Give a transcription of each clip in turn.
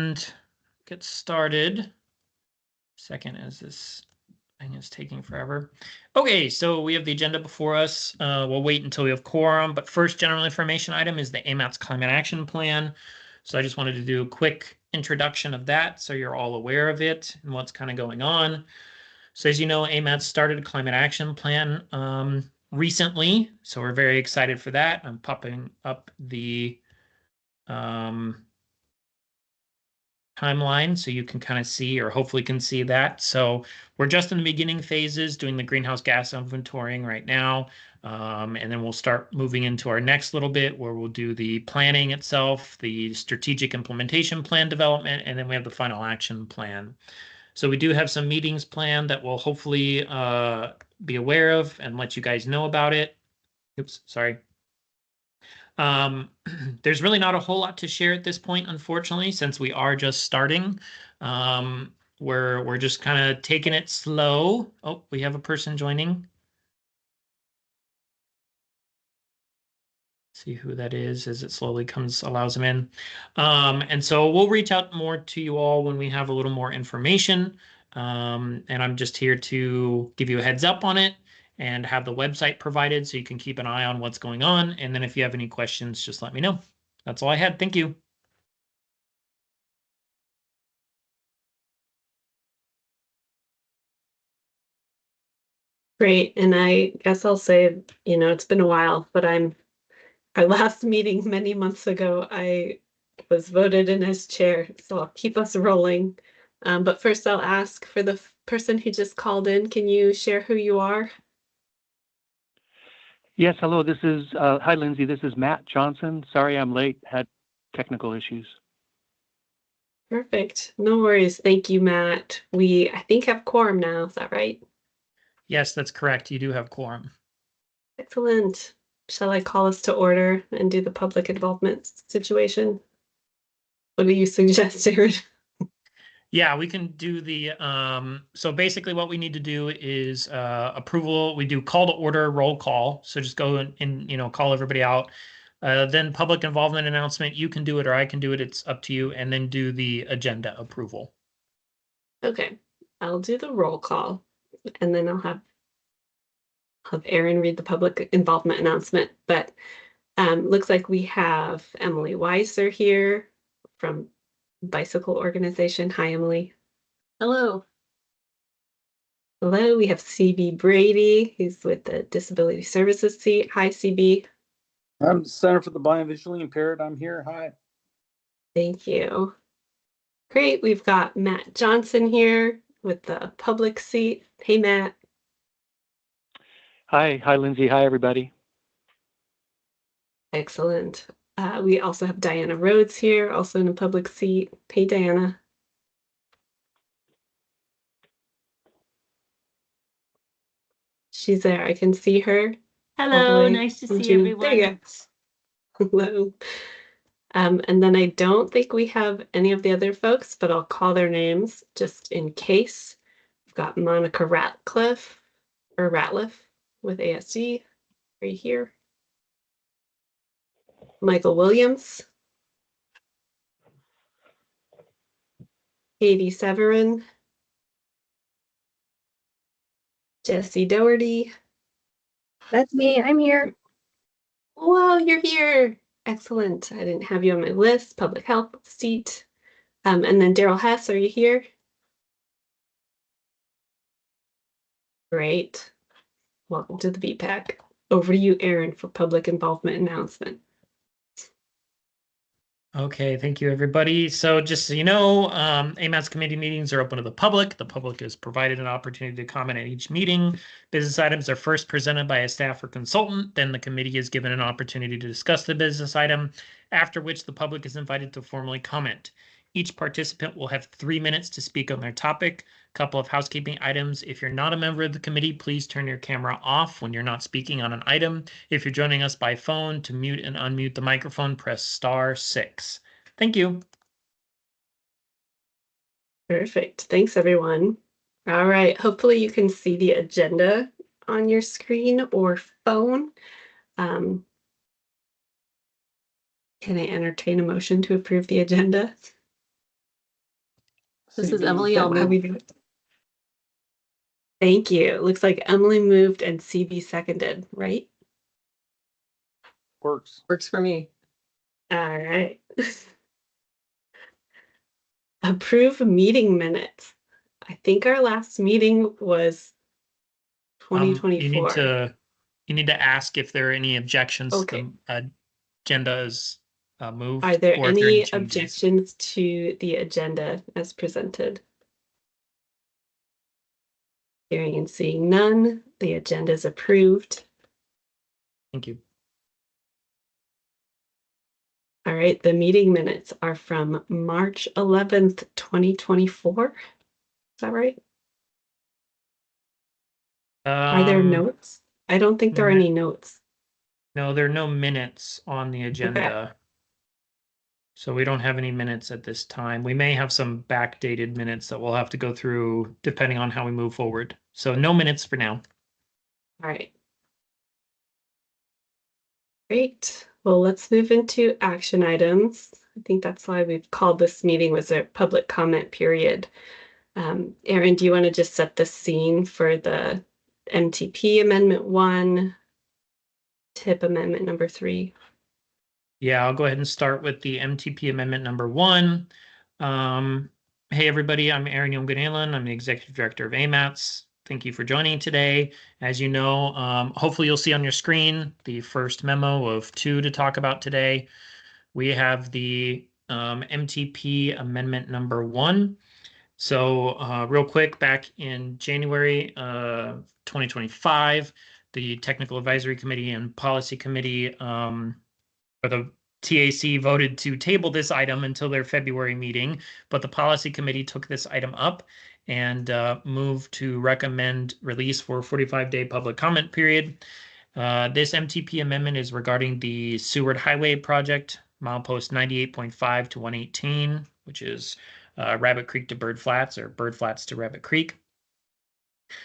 And get started. Second, as this thing is taking forever. Okay, so we have the agenda before us. We'll wait until we have quorum, but first general information item is the AMAT's Climate Action Plan. So I just wanted to do a quick introduction of that so you're all aware of it and what's kind of going on. So as you know, AMAT started a Climate Action Plan recently, so we're very excited for that. I'm popping up the timeline so you can kind of see, or hopefully can see that. So we're just in the beginning phases doing the greenhouse gas inventorying right now. And then we'll start moving into our next little bit where we'll do the planning itself, the strategic implementation plan development, and then we have the final action plan. So we do have some meetings planned that we'll hopefully be aware of and let you guys know about it. Oops, sorry. There's really not a whole lot to share at this point, unfortunately, since we are just starting. We're just kind of taking it slow. Oh, we have a person joining. See who that is as it slowly allows them in. And so we'll reach out more to you all when we have a little more information. And I'm just here to give you a heads up on it and have the website provided so you can keep an eye on what's going on. And then if you have any questions, just let me know. That's all I had. Thank you. Great. And I guess I'll say, it's been a while, but our last meeting many months ago, I was voted in as chair, so I'll keep us rolling. But first I'll ask for the person who just called in, can you share who you are? Yes, hello, hi Lindsay, this is Matt Johnson. Sorry I'm late, had technical issues. Perfect. No worries. Thank you, Matt. We, I think, have quorum now. Is that right? Yes, that's correct. You do have quorum. Excellent. Shall I call us to order and do the public involvement situation? What do you suggest, Aaron? Yeah, we can do the, so basically what we need to do is approval. We do call to order, roll call. So just go and call everybody out. Then public involvement announcement, you can do it or I can do it. It's up to you. And then do the agenda approval. Okay, I'll do the roll call and then I'll have Aaron read the public involvement announcement. But looks like we have Emily Weiser here from Bicycle Organization. Hi, Emily. Hello. Hello, we have CB Brady. He's with the Disability Services seat. Hi, CB. I'm the Center for the Blind and Visually Impaired. I'm here. Hi. Thank you. Great. We've got Matt Johnson here with the public seat. Hey, Matt. Hi Lindsay, hi everybody. Excellent. We also have Diana Rhodes here, also in a public seat. Hey, Diana. She's there. I can see her. Hello, nice to see everyone. There you go. Hello. And then I don't think we have any of the other folks, but I'll call their names just in case. We've got Monica Ratliff with ASD right here. Michael Williams. Katie Severin. Jesse Doherty. That's me. I'm here. Wow, you're here. Excellent. I didn't have you on my list. Public health seat. And then Daryl Hess, are you here? Great. Welcome to the BPAC. Over to you, Aaron, for public involvement announcement. Okay, thank you, everybody. So just so you know, AMAT's committee meetings are open to the public. The public is provided an opportunity to comment at each meeting. Business items are first presented by a staff or consultant. Then the committee is given an opportunity to discuss the business item, after which the public is invited to formally comment. Each participant will have 3 minutes to speak on their topic. A couple of housekeeping items. If you're not a member of the committee, please turn your camera off when you're not speaking on an item. If you're joining us by phone, to mute and unmute the microphone, press *6. Thank you. Perfect. Thanks, everyone. All right. Hopefully you can see the agenda on your screen or phone. Can I entertain a motion to approve the agenda? This is Is Emily. that I'll how move. we do it? Thank you. It looks like Emily moved and CB seconded, right? Works. Works for me. All right. Approve meeting minutes. I think our last meeting was You 2024. need to ask if there are any objections. Okay. The agenda is moved. Are there or if there are any changes. objections to the agenda as presented? Hearing and seeing none, the agenda is approved. Thank you. All right, the meeting minutes are from March 11th, 2024. Is that right? Are there notes? I don't think there are any notes. No, there are no minutes on the agenda. So we don't have any minutes at this time. We may have some backdated minutes that we'll have to go through depending on how we move forward. So no minutes for now. All right. Great. Well, let's move into action items. I think that's why we've called this meeting was a public comment period. Erin, do you want to just set the scene for the MTP Amendment 1, TIP Amendment number 3? Yeah, I'll go ahead and start with the MTP Amendment number 1. Hey, everybody, I'm Aaron Yongan-Allen. I'm the Executive Director of AMATS. Thank you for joining today. As you know, hopefully you'll see on your screen the first memo of 2 to talk about today. We have the MTP Amendment number 1. So real quick, back in January 2025, the Technical Advisory Committee and Policy Committee or the TAC voted to table this item until their February meeting, but the Policy Committee took this item up and moved to recommend release for a 45-day public comment period. This MTP amendment is regarding the Seward Highway project, milepost 98.5 to 118, which is Rabbit Creek to Bird Flats or Bird Flats to Rabbit Creek.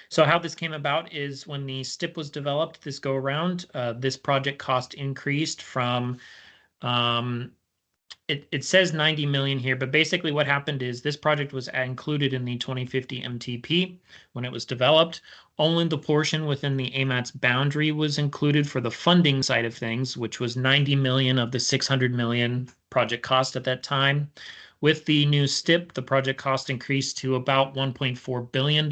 So how this came about is when the STIP was developed this go around, this project cost increased from it says 90 million here, but basically what happened is this project was included in the 2050 MTP when it was developed. Only the portion within the AMATS boundary was included for the funding side of things, which was 90 million of the 600 million project cost at that time. With the new STIP, the project cost increased to about $1.4 billion.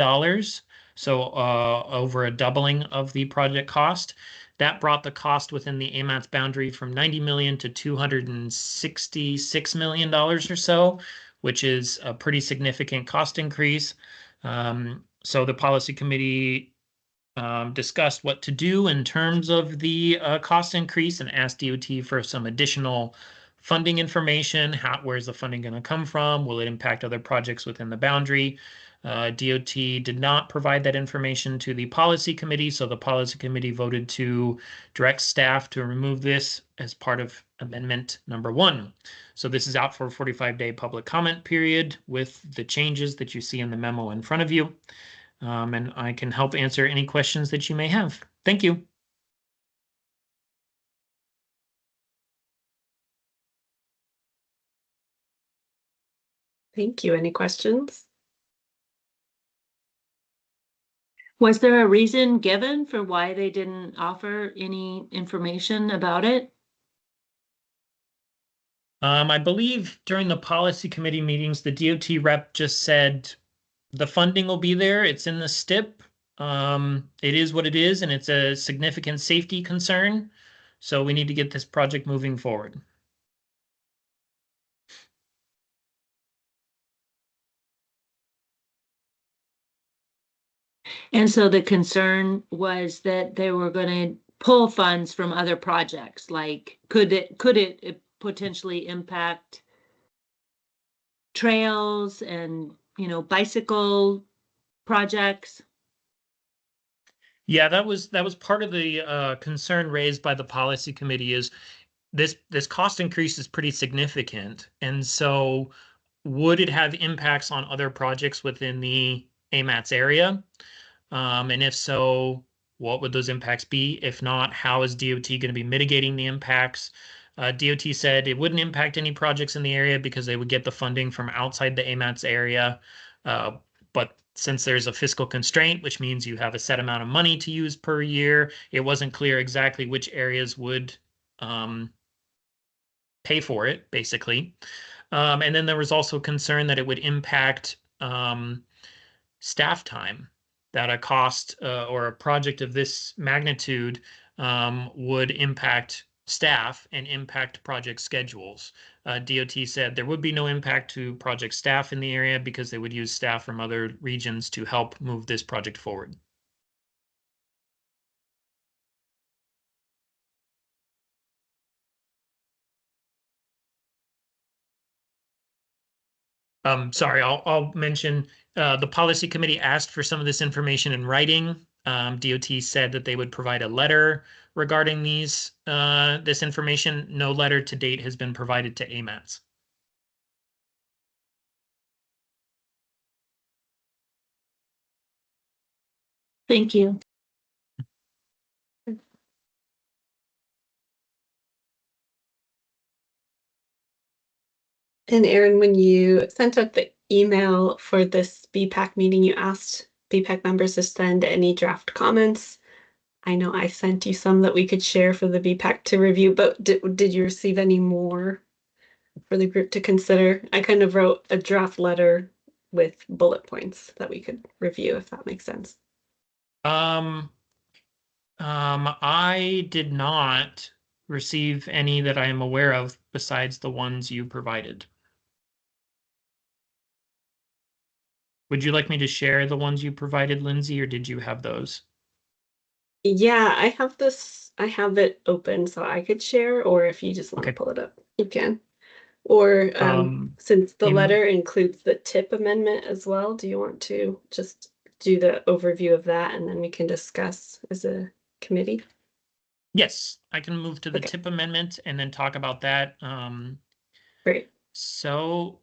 So over a doubling of the project cost. That brought the cost within the AMATS boundary from 90 million to $266 million or so, which is a pretty significant cost increase. So the policy committee discussed what to do in terms of the cost increase and asked DOT for some additional funding information. Where's the funding going to come from? Will it impact other projects within the boundary? DOT did not provide that information to the policy committee, so the policy committee voted to direct staff to remove this as part of amendment number 1. So this is out for a 45-day public comment period with the changes that you see in the memo in front of you. And I can help answer any questions that you may have. Thank you. Thank you. Any questions? Was there a reason given for why they didn't offer any information about it? I believe during the policy committee meetings, the DOT rep just said the funding will be there. It's in the STIP. It is what it is, and it's a significant safety concern. So we need to get this project moving forward. And so the concern was that they were going to pull funds from other projects. Like, could it potentially impact trails and, bicycle projects? Yeah, that was part of the concern raised by the policy committee is this cost increase is pretty significant. And so would it have impacts on other projects within the AMATS area? And if so, what would those impacts be? If not, how is DOT going to be mitigating the impacts? DOT said it wouldn't impact any projects in the area because they would get the funding from outside the AMATS area. But since there's a fiscal constraint, which means you have a set amount of money to use per year, it wasn't clear exactly which areas would pay for it, basically. And then there was also concern that it would impact staff time, that a cost or a project of this magnitude would impact staff and impact project schedules. DOT said there would be no impact to project staff in the area because they would use staff from other regions to help move this project forward. Sorry, I'll mention the policy committee asked for some of this information in writing. DOT said that they would provide a letter regarding this information. No letter to date has been provided to AMATS. Thank you. And Erin, when you sent out the email for this BPAC meeting, you asked BPAC members to send any draft comments. I know I sent you some that we could share for the BPAC to review, but did you receive any more for the group to consider? I kind of wrote a draft letter with bullet points that we could review, if that makes sense. I did not receive any that I am aware of besides the ones you provided. Would you like me to share the ones you provided, Lindsay, or did you have those? Yeah, I have this. I have it open so I could share, or if you just want to Okay. pull it up, you can. Or since the in- letter includes the tip amendment as well, do you want to just do the overview of that and then we can discuss as a committee? Yes, I can move to the Okay. tip amendment and then talk about that. Great. So,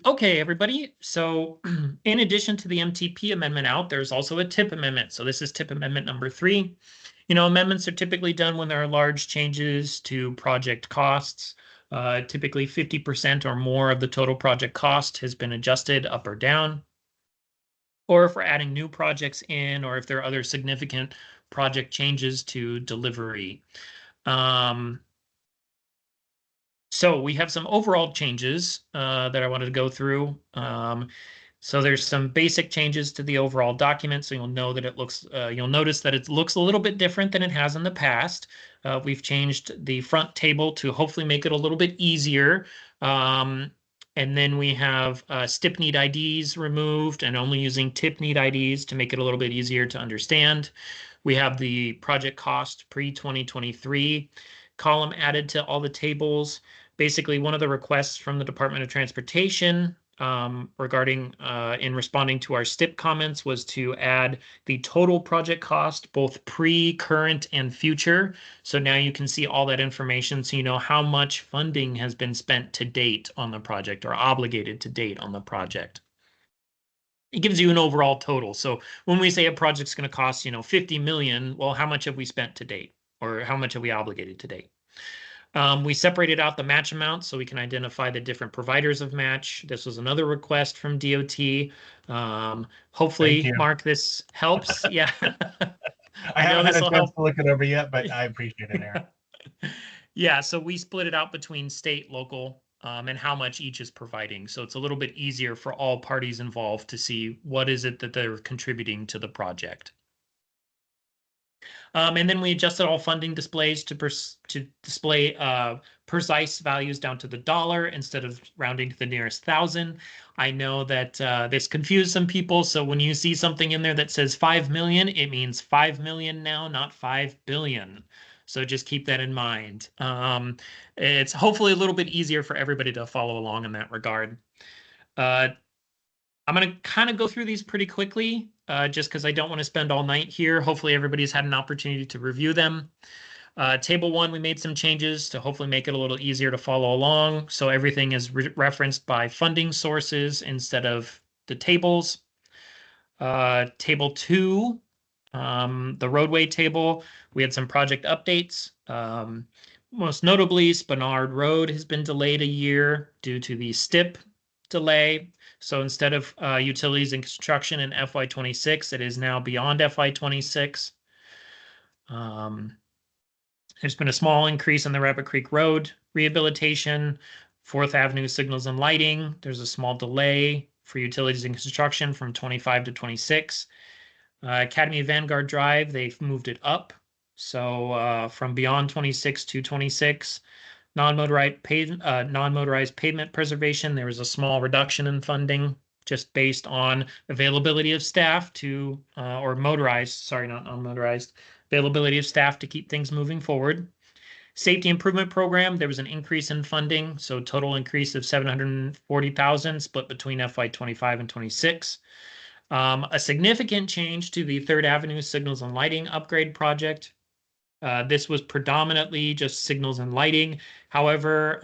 okay, everybody. So, in addition to the MTP amendment out, there's also a tip amendment. So this is tip amendment number 3. You know, amendments are typically done when there are large changes to project costs. Typically 50% or more of the total project cost has been adjusted up or down. Or if we're adding new projects in, or if there are other significant project changes to delivery. So we have some overall changes that I wanted to go through. So there's some basic changes to the overall document. So you'll know that you'll notice that it looks a little bit different than it has in the past. We've changed the front table to hopefully make it a little bit easier. And then we have STIP need IDs removed and only using TIP need IDs to make it a little bit easier to understand. We have the project cost pre-2023 column added to all the tables. Basically, one of the requests from the Department of Transportation regarding in responding to our STIP comments was to add the total project cost, both pre, current, and future. So now you can see all that information so you know how much funding has been spent to date on the project or obligated to date on the project. It gives you an overall total. So when we say a project's going to cost, 50 million, well, how much have we spent to date? Or how much have we obligated to date? We separated out the match amounts so we can identify the different providers of match. This was another request from DOT. Hopefully, Thank you. Mark, this helps. Yeah. I haven't had a this'll chance help. to look it over yet, but I appreciate it, Aaron. Yeah, so we split it out between state, local, and how much each is providing. So it's a little bit easier for all parties involved to see what is it that they're contributing to the project. And then we adjusted all funding displays to display precise values down to the dollar instead of rounding to the nearest thousand. I know that this confused some people. So when you see something in there that says 5 million, it means 5 million now, not 5 billion. So just keep that in mind. It's hopefully a little bit easier for everybody to follow along in that regard. I'm going to kind of go through these pretty quickly, just because I don't want to spend all night here. Hopefully everybody's had an opportunity to review them. Table 1, we made some changes to hopefully make it a little easier to follow along. So everything is referenced by funding sources instead of the tables. Table 2, the roadway table, we had some project updates. Most notably, Spenard Road has been delayed a year due to the STIP delay. So instead of utilities and construction in FY26, it is now beyond FY26. There's been a small increase in the Rabbit Creek Road rehabilitation, 4th Avenue signals and lighting. There's a small delay for utilities and construction from 25 to 26. Academy Vanguard Drive, they've moved it up. So from beyond 26 to 26. Non-motorized pavement preservation, there was a small reduction in funding just based on availability of staff to, or motorized, sorry, not non-motorized, availability of staff to keep things moving forward. Safety improvement program, there was an increase in funding, so total increase of 740,000 split between FY25 and 26. A significant change to the 3rd Avenue signals and lighting upgrade project. This was predominantly just signals and lighting. However,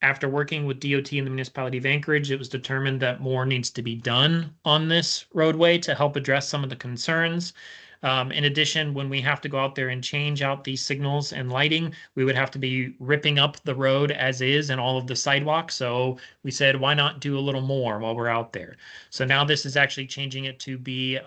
after working with DOT and the municipality of Anchorage, it was determined that more needs to be done on this roadway to help address some of the concerns. In addition, when we have to go out there and change out these signals and lighting, we would have to be ripping up the road as is and all of the sidewalks. So we said, why not do a little more while we're out there? So now this is actually changing it to be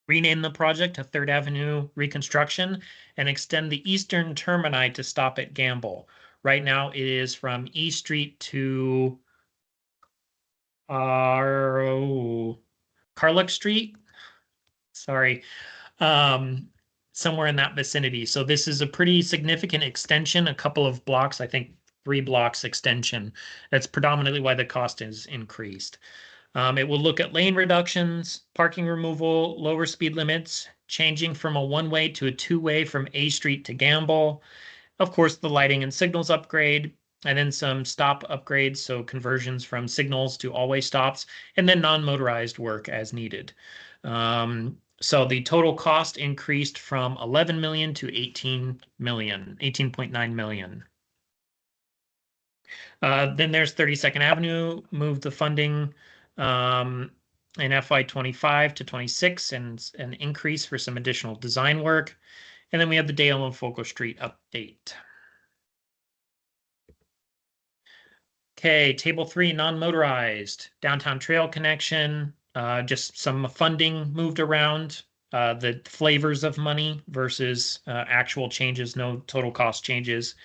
rename the project to 3rd Avenue Reconstruction and extend the eastern termini to stop at Gamble. Right now it is from E Street to Carluck Street. Sorry. Somewhere in that vicinity. So this is a pretty significant extension, a couple of blocks, I think 3 blocks extension. That's predominantly why the cost is increased. It will look at lane reductions, parking removal, lower speed limits, changing from a one-way to a two-way from A Street to Gamble. Of course, the lighting and signals upgrade, and then some stop upgrades, so conversions from signals to all-way stops, and then non-motorized work as needed. So the total cost increased from 11 million to 18 million, 18.9 million. Then there's 32nd Avenue, moved the funding in FY25 to 26 and an increase for some additional design work. And then we have the Dale and Focal Street update. Okay, table 3, non-motorized, downtown trail connection, just some funding moved around, the flavors of money versus actual changes, no total cost changes.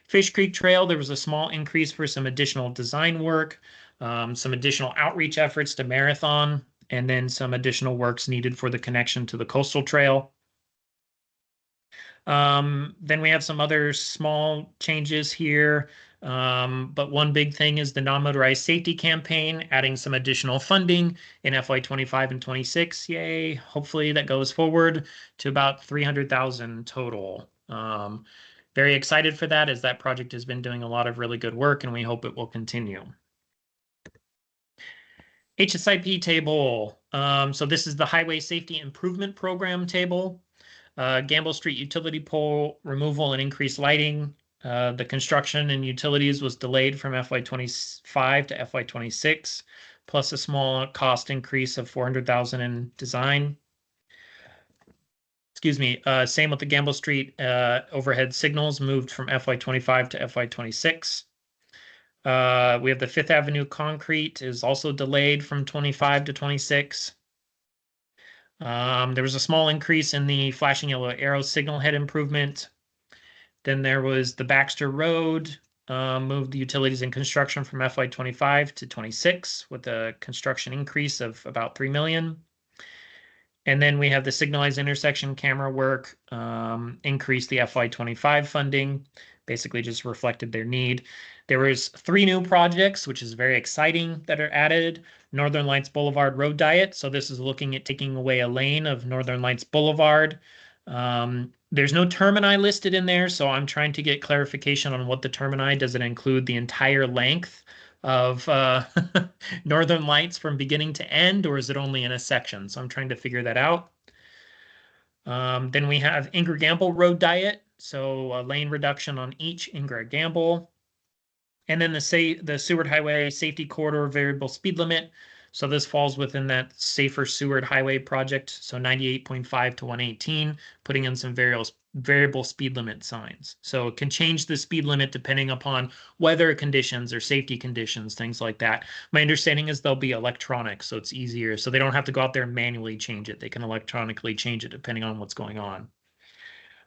Fish Creek Trail, there was a small increase for some additional design work, some additional outreach efforts to Marathon, and then some additional works needed for the connection to the coastal trail. Then we have some other small changes here, but one big thing is the non-motorized safety campaign, adding some additional funding in FY25 and 26. Yay! Hopefully that goes forward to about 300,000 total. Very excited for that, as that project has been doing a lot of really good work, and we hope it will continue. HSIP table. So this is the Highway Safety Improvement Program table. Gamble Street utility pole removal and increased lighting. The construction and utilities was delayed from FY25 to FY26, plus a small cost increase of 400,000 in design. Excuse me, same with the Gamble Street overhead signals moved from FY25 to FY26. We have the 5th Avenue concrete is also delayed from 25 to 26. There was a small increase in the flashing yellow arrow signal head improvement. Then there was the Baxter Road, moved the utilities and construction from FY25 to 26 with a construction increase of about 3 million. And then we have the signalized intersection camera work, increased the FY25 funding, basically just reflected their need. There was 3 new projects, which is very exciting, that are added. Northern Lights Boulevard Road Diet. So this is looking at taking away a lane of Northern Lights Boulevard. There's no termini listed in there, so I'm trying to get clarification on what the termini. Does it include the entire length of Northern Lights from beginning to end, or is it only in a section? So I'm trying to figure that out. Then we have Ingrid Gamble Road Diet, so a lane reduction on each Ingrid Gamble. And then the Seward Highway Safety Corridor Variable Speed Limit. So this falls within that safer Seward Highway project. So 98.5 to 118, putting in some variable speed limit signs. So it can change the speed limit depending upon weather conditions or safety conditions, things like that. My understanding is they'll be electronic, so it's easier. So they don't have to go out there and manually change it. They can electronically change it depending on what's going on.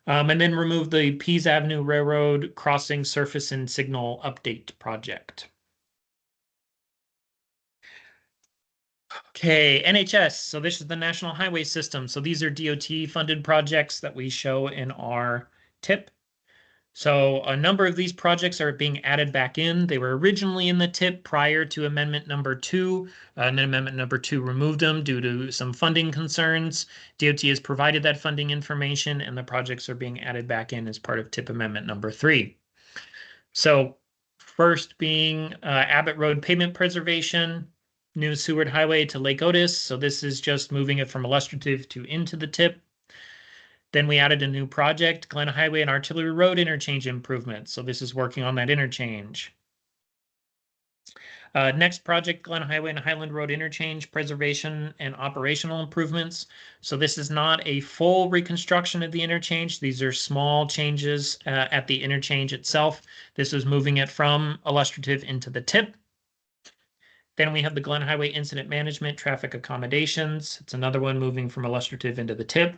And then remove the Pease Avenue Railroad Crossing Surface and Signal Update Project. Okay, NHS. So this is the National Highway System. So these are DOT funded projects that we show in our tip. So a number of these projects are being added back in. They were originally in the tip prior to amendment number 2, and then amendment number 2 removed them due to some funding concerns. DOT has provided that funding information, and the projects are being added back in as part of tip amendment number 3. So first being Abbott Road pavement preservation, new Seward Highway to Lake Otis. So this is just moving it from illustrative to into the tip. Then we added a new project, Glen Highway and Artillery Road interchange improvements. So this is working on that interchange. Next project, Glen Highway and Highland Road interchange preservation and operational improvements. So this is not a full reconstruction of the interchange. These are small changes at the interchange itself. This is moving it from illustrative into the tip. Then we have the Glen Highway Incident Management Traffic Accommodations. It's another one moving from illustrative into the tip.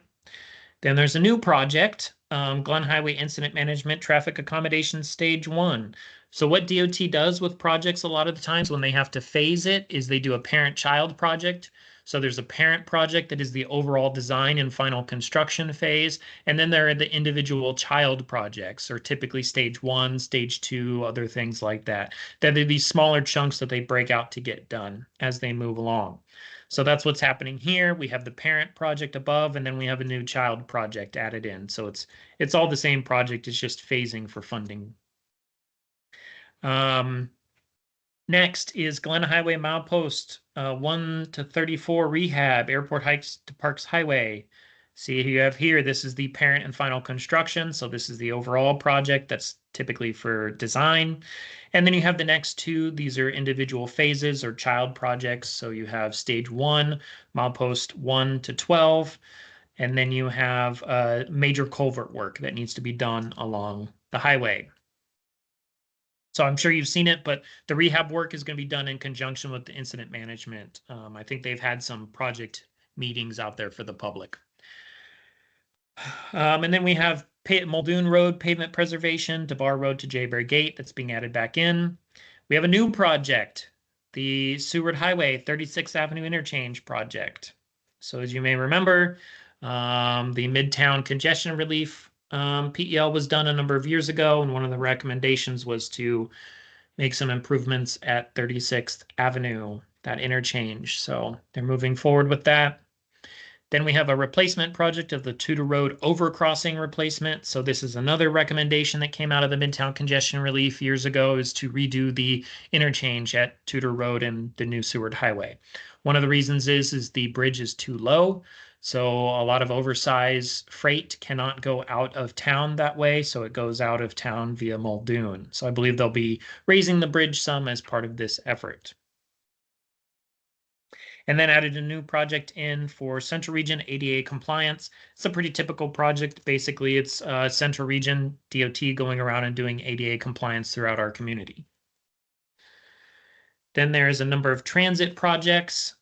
Then there's a new project, Glen Highway Incident Management Traffic Accommodations Stage 1. So what DOT does with projects a lot of the times when they have to phase it is they do a parent-child project. So there's a parent project that is the overall design and final construction phase. And then there are the individual child projects, or typically stage 1, stage 2, other things like that. That are these smaller chunks that they break out to get done as they move along. So that's what's happening here. We have the parent project above, and then we have a new child project added in. So it's all the same project. It's just phasing for funding. Next is Glen Highway Milepost 1 to 34 rehab, Airport Heights to Parks Highway. See, you have here, this is the parent and final construction. So this is the overall project that's typically for design. And then you have the next 2. These are individual phases or child projects. So you have stage 1, milepost 1 to 12. And then you have major culvert work that needs to be done along the highway. So I'm sure you've seen it, but the rehab work is going to be done in conjunction with the incident management. I think they've had some project meetings out there for the public. And then we have Muldoon Road pavement preservation, DeBar Road to Jayberry Gate. That's being added back in. We have a new project, the Seward Highway 36th Avenue interchange project. So as you may remember, the Midtown congestion relief PEL was done a number of years ago, and one of the recommendations was to make some improvements at 36th Avenue, that interchange. So they're moving forward with that. Then we have a replacement project of the Tudor Road overcrossing replacement. So this is another recommendation that came out of the Midtown congestion relief years ago, is to redo the interchange at Tudor Road and the new Seward Highway. One of the reasons is the bridge is too low. So a lot of oversized freight cannot go out of town that way. So it goes out of town via Muldoon. So I believe they'll be raising the bridge some as part of this effort. And then added a new project in for Central Region ADA compliance. It's a pretty typical project. Basically, it's Central Region DOT going around and doing ADA compliance throughout our community. Then there's a number of transit projects.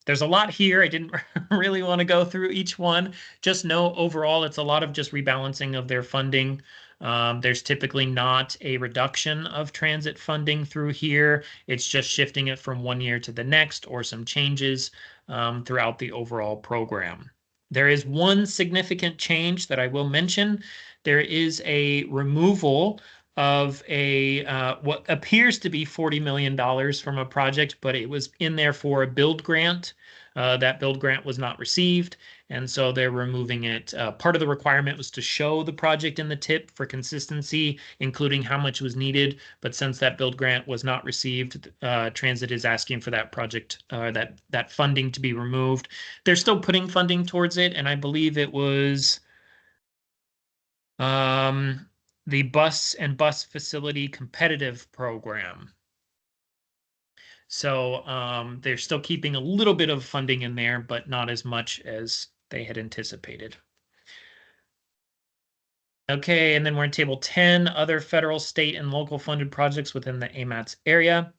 There's a lot here. I didn't really want to go through each one. Just know overall, it's a lot of just rebalancing of their funding. There's typically not a reduction of transit funding through here. It's just shifting it from one year to the next, or some changes throughout the overall program. There is one significant change that I will mention. There is a removal of a what appears to be $40 million from a project, but it was in there for a build grant. That build grant was not received, and so they're removing it. Part of the requirement was to show the project in the tip for consistency, including how much was needed. But since that build grant was not received, Transit is asking for that project, that funding to be removed. They're still putting funding towards it, and I believe it was the Bus and Bus Facility Competitive Program. So they're still keeping a little bit of funding in there, but not as much as they had anticipated. Okay, and then we're in table 10, other federal, state, and local funded projects within the AMATS area.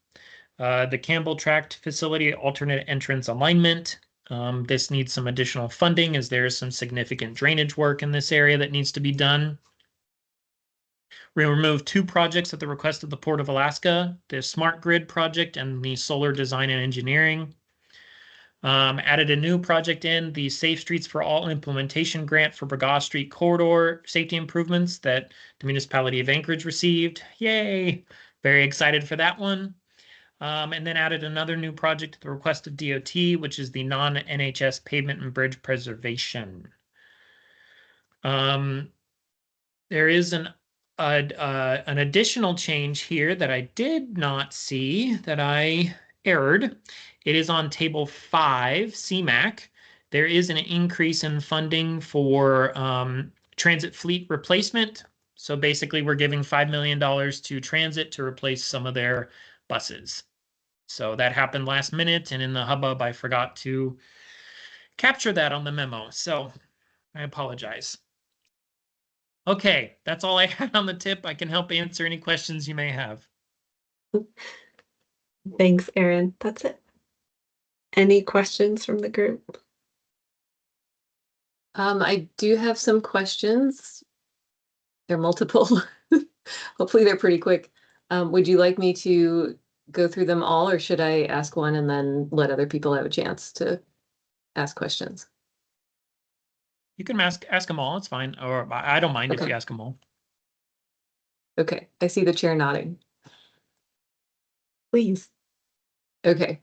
The Campbell Tract Facility alternate entrance alignment. This needs some additional funding as there is some significant drainage work in this area that needs to be done. We removed 2 projects at the request of the Port of Alaska, the Smart Grid project and the Solar Design and Engineering. Added a new project in, the Safe Streets for All implementation grant for Bragaw Street corridor safety improvements that the municipality of Anchorage received. Yay! Very excited for that one. And then added another new project at the request of DOT, which is the non-NHS pavement and bridge preservation. There is an additional change here that I did not see, that I erred. It is on table 5, CMAC. There is an increase in funding for transit fleet replacement. So basically, we're giving $5 million to transit to replace some of their buses. So that happened last minute, and in the hubbub, I forgot to capture that on the memo. So I apologize. Okay, that's all I had on the tip. I can help answer any questions you may have. Thanks, Aaron. That's it. Any questions from the group? I do have some questions. They're multiple. Hopefully they're pretty quick. Would you like me to go through them all, or should I ask one and then let other people have a chance to ask questions? You can ask them all. It's fine. Or I don't mind if you ask them all. Okay, I see the chair nodding. Please. Okay.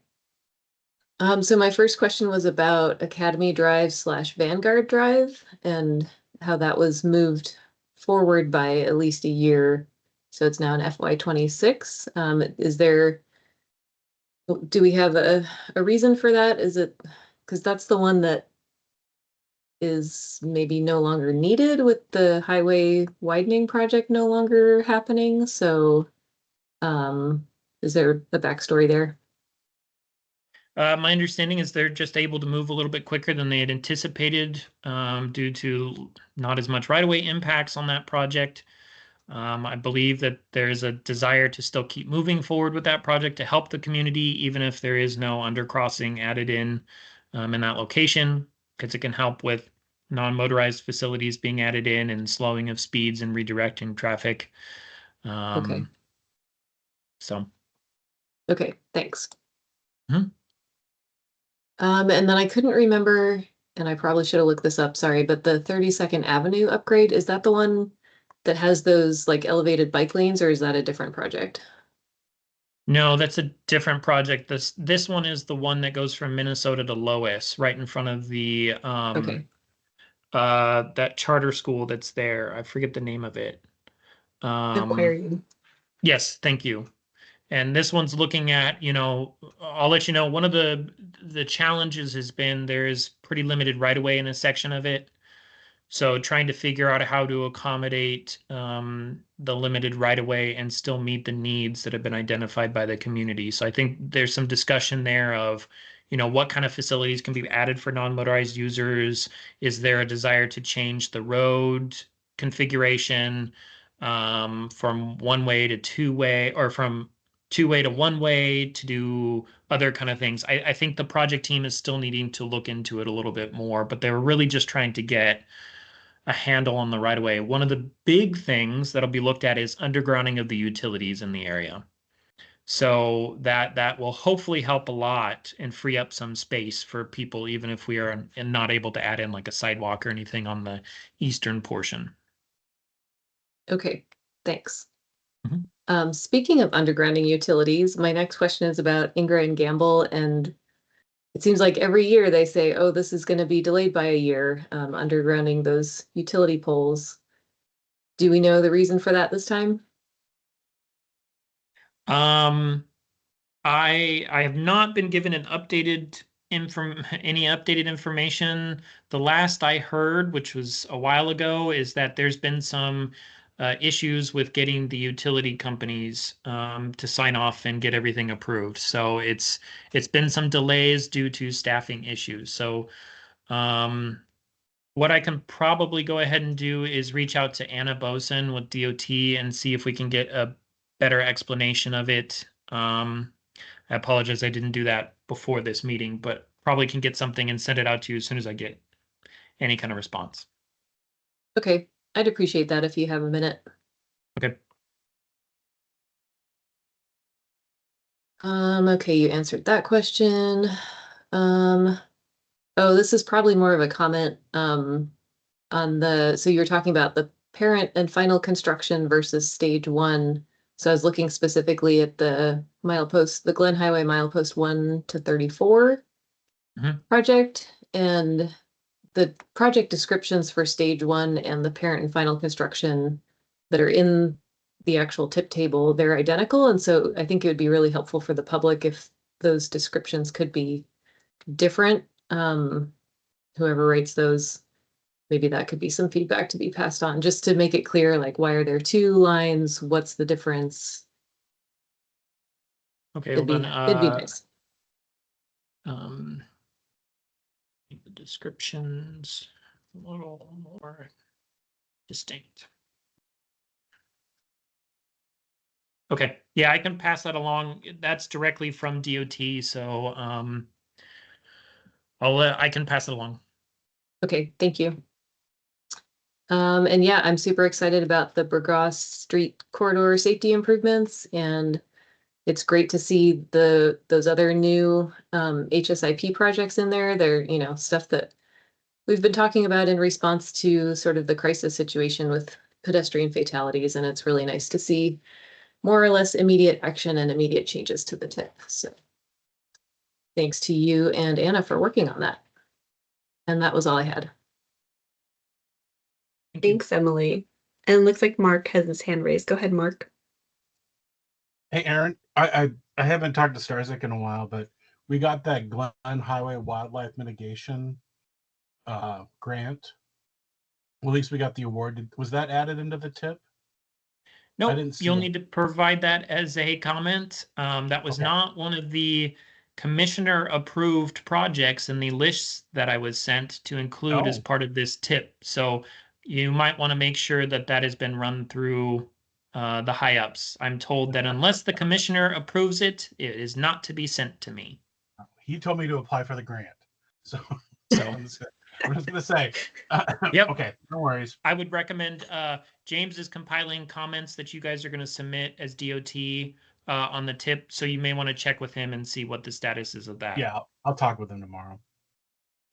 So my first question was about Academy Drive / Vanguard Drive and how that was moved forward by at least a year. So it's now in FY26. Do we have a reason for that? Is it because that's the one that is maybe no longer needed with the highway widening project no longer happening? So is there a backstory there? My understanding is they're just able to move a little bit quicker than they had anticipated due to not as much right-of-way impacts on that project. I believe that there's a desire to still keep moving forward with that project to help the community, even if there is no undercrossing added in that location, because it can help with non-motorized facilities being added in and slowing of speeds and redirecting traffic. Okay. So. Okay, thanks. Mm-hmm. And then I couldn't remember, and I probably should have looked this up, sorry, but the 32nd Avenue upgrade, is that the one that has those like elevated bike lanes, or is that a different project? No, that's a different project. This one is the one that goes from Minnesota to Lois, right in front of the Okay. that charter school that's there. I forget the name of it. Aquarium. Yes, thank you. And this one's looking at, I'll let you know, one of the challenges has been there's pretty limited right of way in a section of it. So trying to figure out how to accommodate the limited right of way and still meet the needs that have been identified by the community. So I think there's some discussion there of, what kind of facilities can be added for non-motorized users? Is there a desire to change the road configuration from one way to two way, or from two way to one way to do other kind of things? I think the project team is still needing to look into it a little bit more, but they were really just trying to get a handle on the right of way. One of the big things that'll be looked at is undergrounding of the utilities in the area. So that will hopefully help a lot and free up some space for people, even if we are not able to add in like a sidewalk or anything on the eastern portion. Okay, thanks. Mm-hmm. Speaking of undergrounding utilities, my next question is about Ingra and Gamble, and it seems like every year they say, oh, this is going to be delayed by a year, undergrounding those utility poles. Do we know the reason for that this time? I have not been given an updated any updated information. The last I heard, which was a while ago, is that there's been some issues with getting the utility companies to sign off and get everything approved. So it's been some delays due to staffing issues. So what I can probably go ahead and do is reach out to Anna Boson with DOT and see if we can get a better explanation of it. I apologize, I didn't do that before this meeting, but probably can get something and send it out to you as soon as I get any kind of response. Okay, I'd appreciate that if you have a minute. Okay. Okay, you answered that question. Oh, this is probably more of a comment on so you're talking about the parent and final construction versus stage 1. So I was looking specifically at the milepost, the Glen Highway milepost 1 to 34 project, and the project descriptions for stage 1 and the parent and final construction that are in the actual tip table, they're identical. And so I think it would be really helpful for the public if those descriptions could be different. Whoever writes those, maybe that could be some feedback to be passed on, just to make it clear, like, why are there 2 lines? What's the difference? Okay, It'd be nice. The descriptions a little more distinct. Okay, yeah, I can pass that along. That's directly from DOT, so I can pass it along. Okay, thank you. And yeah, I'm super excited about the Burgos Street corridor safety improvements, and it's great to see those other new HSIP projects in there. They're, stuff that we've been talking about in response to sort of the crisis situation with pedestrian fatalities, and it's really nice to see more or less immediate action and immediate changes to the tip. So thanks to you and Anna for working on that. And that was all I had. Thanks, Emily. And it looks like Mark has his hand raised. Go ahead, Mark. Hey, Aaron, I haven't talked to Starzik in a while, but we got that Glen Highway Wildlife Mitigation grant. Well, at least we got the award. Was that added into the tip? Nope, didn't see you'll it. need to provide that as a comment. That was Okay. not one of the commissioner approved projects in the lists that I was sent to include as Oh. part of this tip. So you might want to make sure that that has been run through the high ups. I'm told that unless the commissioner approves it, it is not to be sent to me. He told me to apply for the grant. So So I'm just gonna say, Yep. Okay, no worries. I would recommend James is compiling comments that you guys are going to submit as DOT on the tip. So you may want to check with him and see what the status is of that. Yeah, I'll talk with him tomorrow.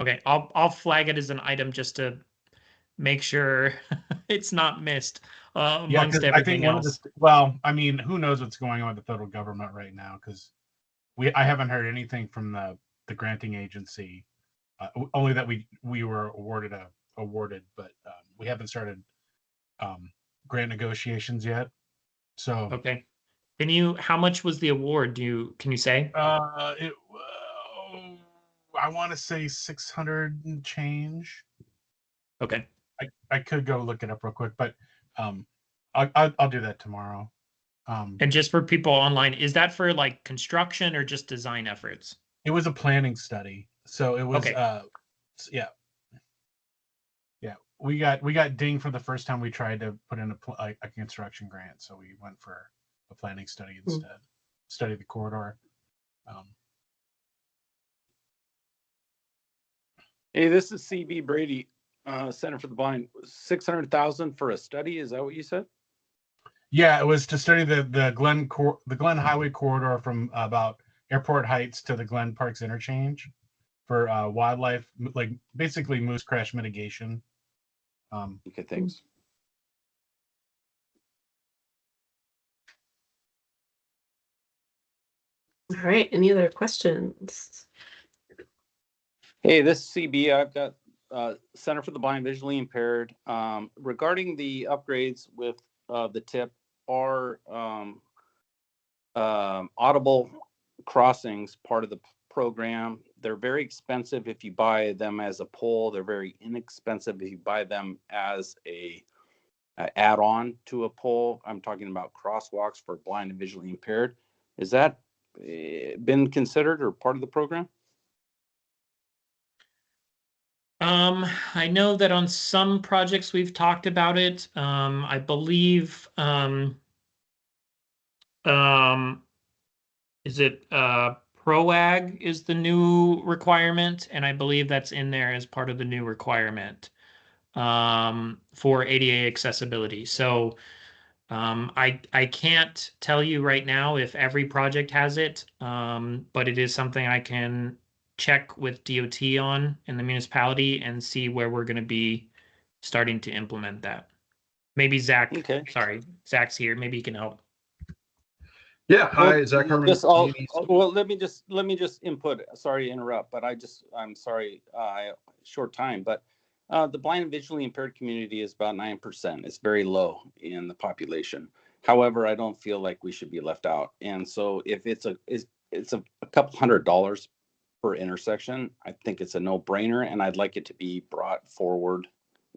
Okay, I'll flag it as an item just to make sure it's not missed amongst everything else. Well, I mean, who knows what's going on with the federal government right now? Because I haven't heard anything from the granting agency. Only that we were awarded, but we haven't started grant negotiations yet. So Okay, how much was the award? Can you say? I want to say 600 and change. Okay. I could go look it up real quick, but I'll do that tomorrow. And just for people online, is that for like construction or just design efforts? It was a planning study, so it was Okay. yeah. We got dinged for the first time we tried to put in a construction grant, so we went for a planning study instead. Study the corridor. Hey, this is CB Brady, Center for the Blind. 600,000 for a study. Is that what you said? Yeah, it was to study the Glen Highway corridor from about Airport Heights to the Glen Parks interchange for wildlife, like basically moose crash mitigation. Okay, thanks. All right. Any other questions? Hey, this is CB. I've got Center for the Blind Visually Impaired. Regarding the upgrades with the tip, are audible crossings part of the program? They're very expensive if you buy them as a pole. They're very inexpensive if you buy them as a add on to a pole. I'm talking about crosswalks for blind and visually impaired. Is that been considered or part of the program? I know that on some projects we've talked about it. I believe, is it PROAG is the new requirement, and I believe that's in there as part of the new requirement for ADA accessibility. So I can't tell you right now if every project has it, but it is something I can check with DOT on in the municipality and see where we're going to be starting to implement that. Maybe Zach, Okay. sorry, Zach's here. Maybe he can help. Yeah, hi, Well, Zach Harmon. well, let me just input. Sorry to interrupt, but I'm sorry, short time. But the blind and visually impaired community is about 9%. It's very low in the population. However, I don't feel like we should be left out. And so, if it's a couple $100 per intersection, I think it's a no-brainer, and I'd like it to be brought forward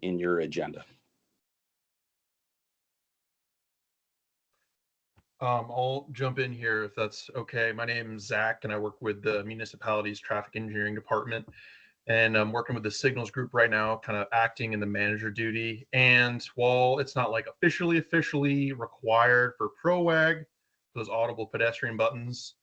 in your agenda. I'll jump in here if that's okay. My name is Zach, and I work with the municipality's traffic engineering department. And I'm working with the signals group right now, kind of acting in the manager duty. And while it's not like officially required for PROAG, those audible pedestrian buttons,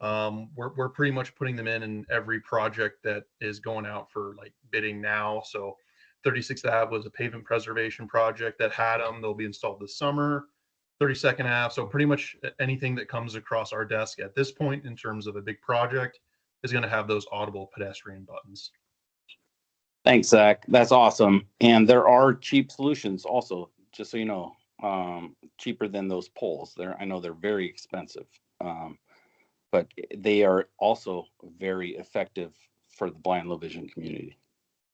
we're pretty much putting them in every project that is going out for like bidding now. So 36th Ave was a pavement preservation project that had them. They'll be installed this summer. 32nd Ave. So pretty much anything that comes across our desk at this point in terms of a big project is going to have those audible pedestrian buttons. Thanks, Zach. That's awesome. And there are cheap solutions also, just so you know, cheaper than those poles. I know they're very expensive, but they are also very effective for the blind low vision community.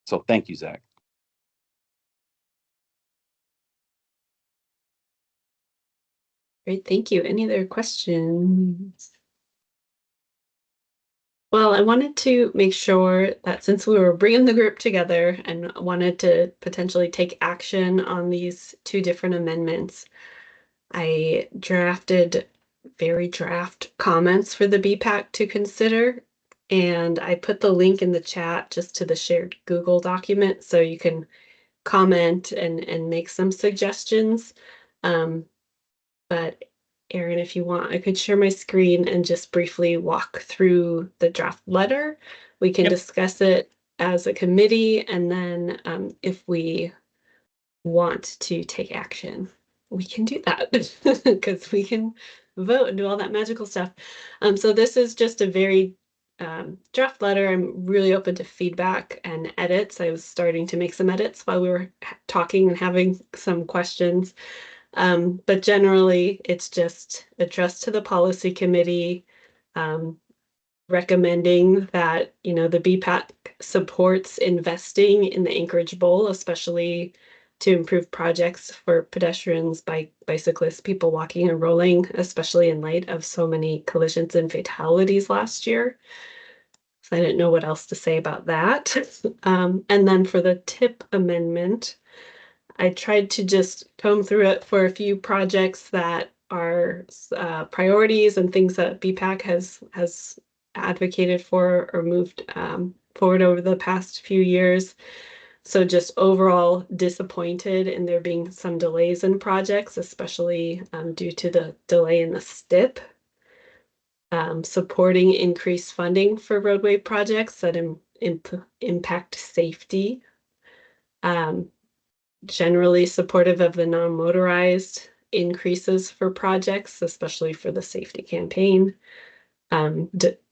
So thank you, Zach. Great, thank you. Any other questions? Well, I wanted to make sure that since we were bringing the group together and wanted to potentially take action on these two different amendments, I drafted very draft comments for the BPAC to consider. And I put the link in the chat just to the shared Google document so you can comment and make some suggestions. But Aaron, if you want, I could share my screen and just briefly walk through the draft letter. We can discuss it as a committee, and then if we want to take action, we can do that because we can vote and do all that magical stuff. So this is just a very draft letter. I'm really open to feedback and edits. I was starting to make some edits while we were talking and having some questions. But generally, it's just addressed to the policy committee, recommending that, the BPAC supports investing in the Anchorage Bowl, especially to improve projects for pedestrians, bicyclists, people walking and rolling, especially in light of so many collisions and fatalities last year. So I didn't know what else to say about that. And then for the TIP amendment, I tried to just comb through it for a few projects that are priorities and things that BPAC has advocated for or moved forward over the past few years. So just overall disappointed in there being some delays in projects, especially due to the delay in the STIP. Supporting increased funding for roadway projects that impact safety. Generally supportive of the non-motorized increases for projects, especially for the safety campaign.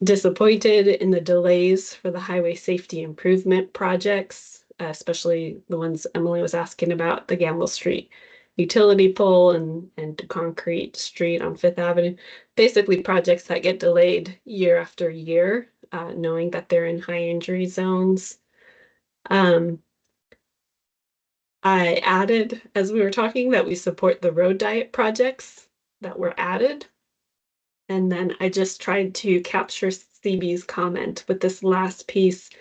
Disappointed in the delays for the highway safety improvement projects, especially the ones Emily was asking about, the Gamble Street utility pole and concrete street on Fifth Avenue. Basically projects that get delayed year after year, knowing that they're in high injury zones. I added, as we were talking, that we support the road diet projects that were added. And then I just tried to capture CB's comment with this last piece.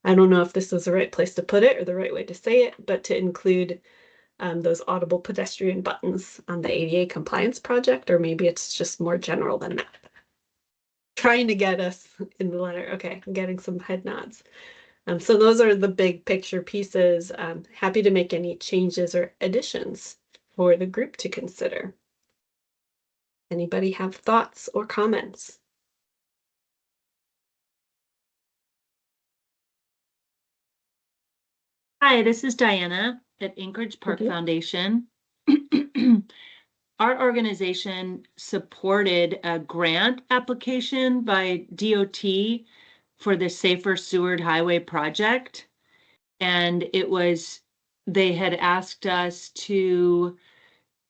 I don't know if this is the right place to put it or the right way to say it, but to include those audible pedestrian buttons on the ADA compliance project, or maybe it's just more general than that. Trying to get us in the letter. Okay, I'm getting some head nods. So those are the big picture pieces. Happy to make any changes or additions for the group to consider. Anybody have thoughts or comments? Hi, this is Diana at Anchorage Park Mhm. Foundation. Our organization supported a grant application by DOT for the Safer Seward Highway project. And they had asked us to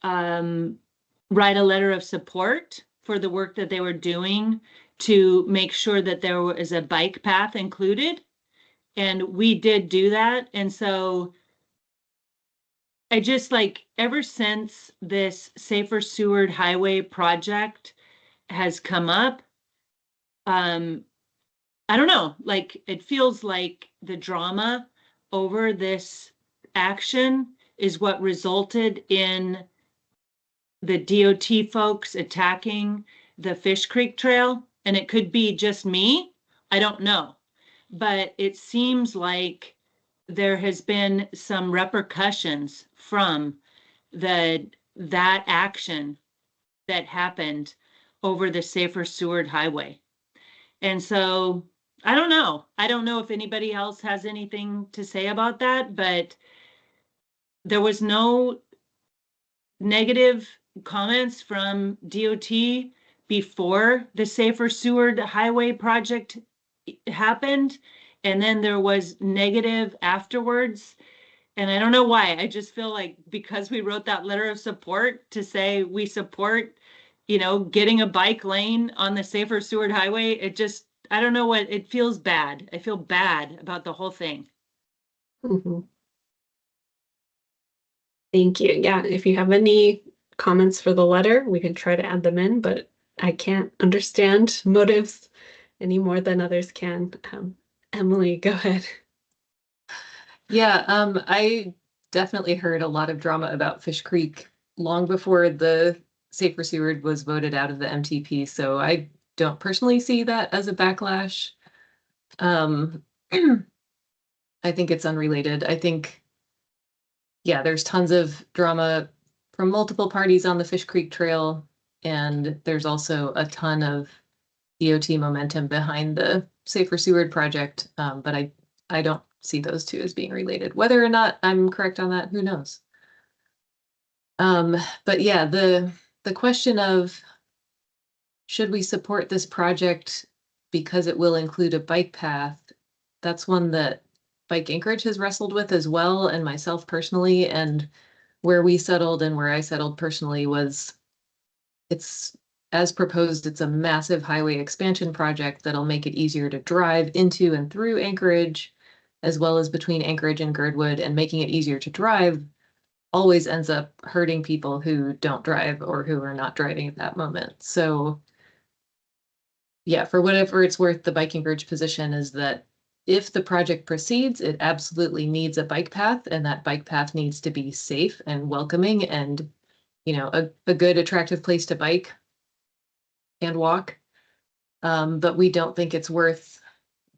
write a letter of support for the work that they were doing to make sure that there was a bike path included. And we did do that. And so I just ever since this Safer Seward Highway project has come up, I don't know, it feels like the drama over this action is what resulted in the DOT folks attacking the Fish Creek Trail. And it could be just me, I don't know. But it seems like there has been some repercussions from that action that happened over the Safer Seward Highway. And so I don't know. I don't know if anybody else has anything to say about that, but there was no negative comments from DOT before the Safer Seward Highway project happened. And then there was negative afterwards. And I don't know why. I just feel like because we wrote that letter of support to say we support, getting a bike lane on the Safer Seward Highway, I don't know what, it feels bad. I feel bad about the whole thing. Mhm. Thank you. Yeah, if you have any comments for the letter, we can try to add them in, but I can't understand motives any more than others can. Emily, go ahead. Yeah, I definitely heard a lot of drama about Fish Creek long before the Safer Seward was voted out of the MTP, so I don't personally see that as a backlash. I think it's unrelated. I think, yeah, there's tons of drama from multiple parties on the Fish Creek Trail, and there's also a ton of DOT momentum behind the Safer Seward project, but I don't see those two as being related. Whether or not I'm correct on that, who knows? But yeah, the question of should we support this project because it will include a bike path, that's one that Bike Anchorage has wrestled with as well, and myself personally, and where we settled and where I settled personally was it's as proposed, it's a massive highway expansion project that'll make it easier to drive into and through Anchorage, as well as between Anchorage and Girdwood, and making it easier to drive always ends up hurting people who don't drive or who are not driving at that moment. So yeah, for whatever it's worth, the Bike Anchorage position is that if the project proceeds, it absolutely needs a bike path, and that bike path needs to be safe and welcoming and, a good, attractive place to bike and walk. But we don't think it's worth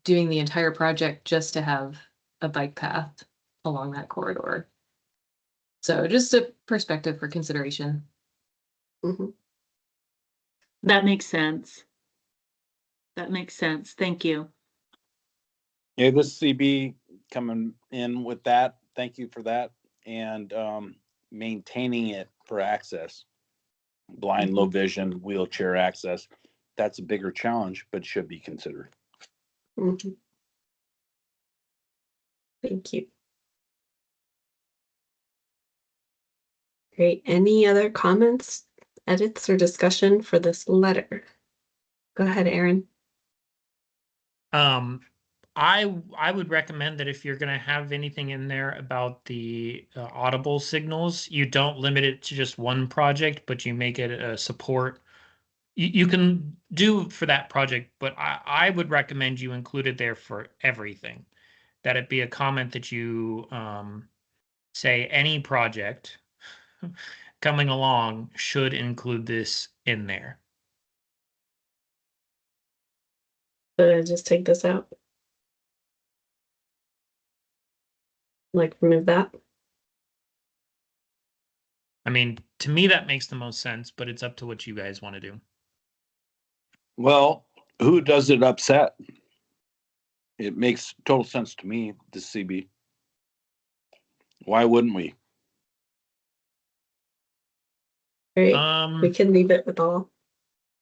doing the entire project just to have a bike path along that corridor. So just a perspective for consideration. Mhm. That makes sense. That makes sense. Thank you. Yeah, this CB coming in with that. Thank you for that. And maintaining it for access, blind, low vision, wheelchair access. That's a bigger challenge, but should be considered. Mhm. Thank you. Great. Any other comments, edits, or discussion for this letter? Go ahead, Aaron. I would recommend that if you're going to have anything in there about the audible signals, you don't limit it to just one project, but you make it a support. You can do for that project, but I would recommend you include it there for everything. That it be a comment that you say any project coming along should include this in there. Just take this out. Like remove that. I mean, to me, that makes the most sense, but it's up to what you guys want to do. Well, who does it upset? It makes total sense to me, the CB. Why wouldn't we? Right. We can leave it with all.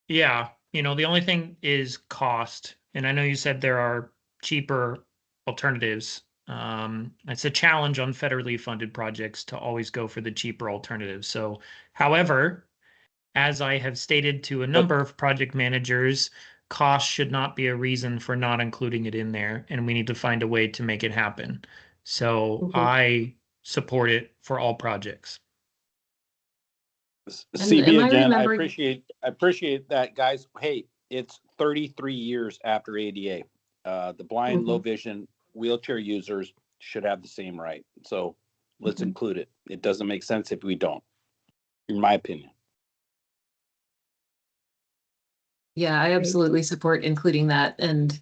Yeah, the only thing is cost. And I know you said there are cheaper alternatives. It's a challenge on federally funded projects to always go for the cheaper alternatives. So, however, as I have stated to a number of project managers, cost should not be a reason for not including it in there, and we need to find a way to make it happen. So I support it for all projects. CB am I again, remembering- I appreciate that, guys. Hey, it's 33 years after ADA. The blind, low vision, wheelchair users should have the same right. So let's include it. It doesn't make sense if we don't, in my opinion. Yeah, I absolutely support including that. And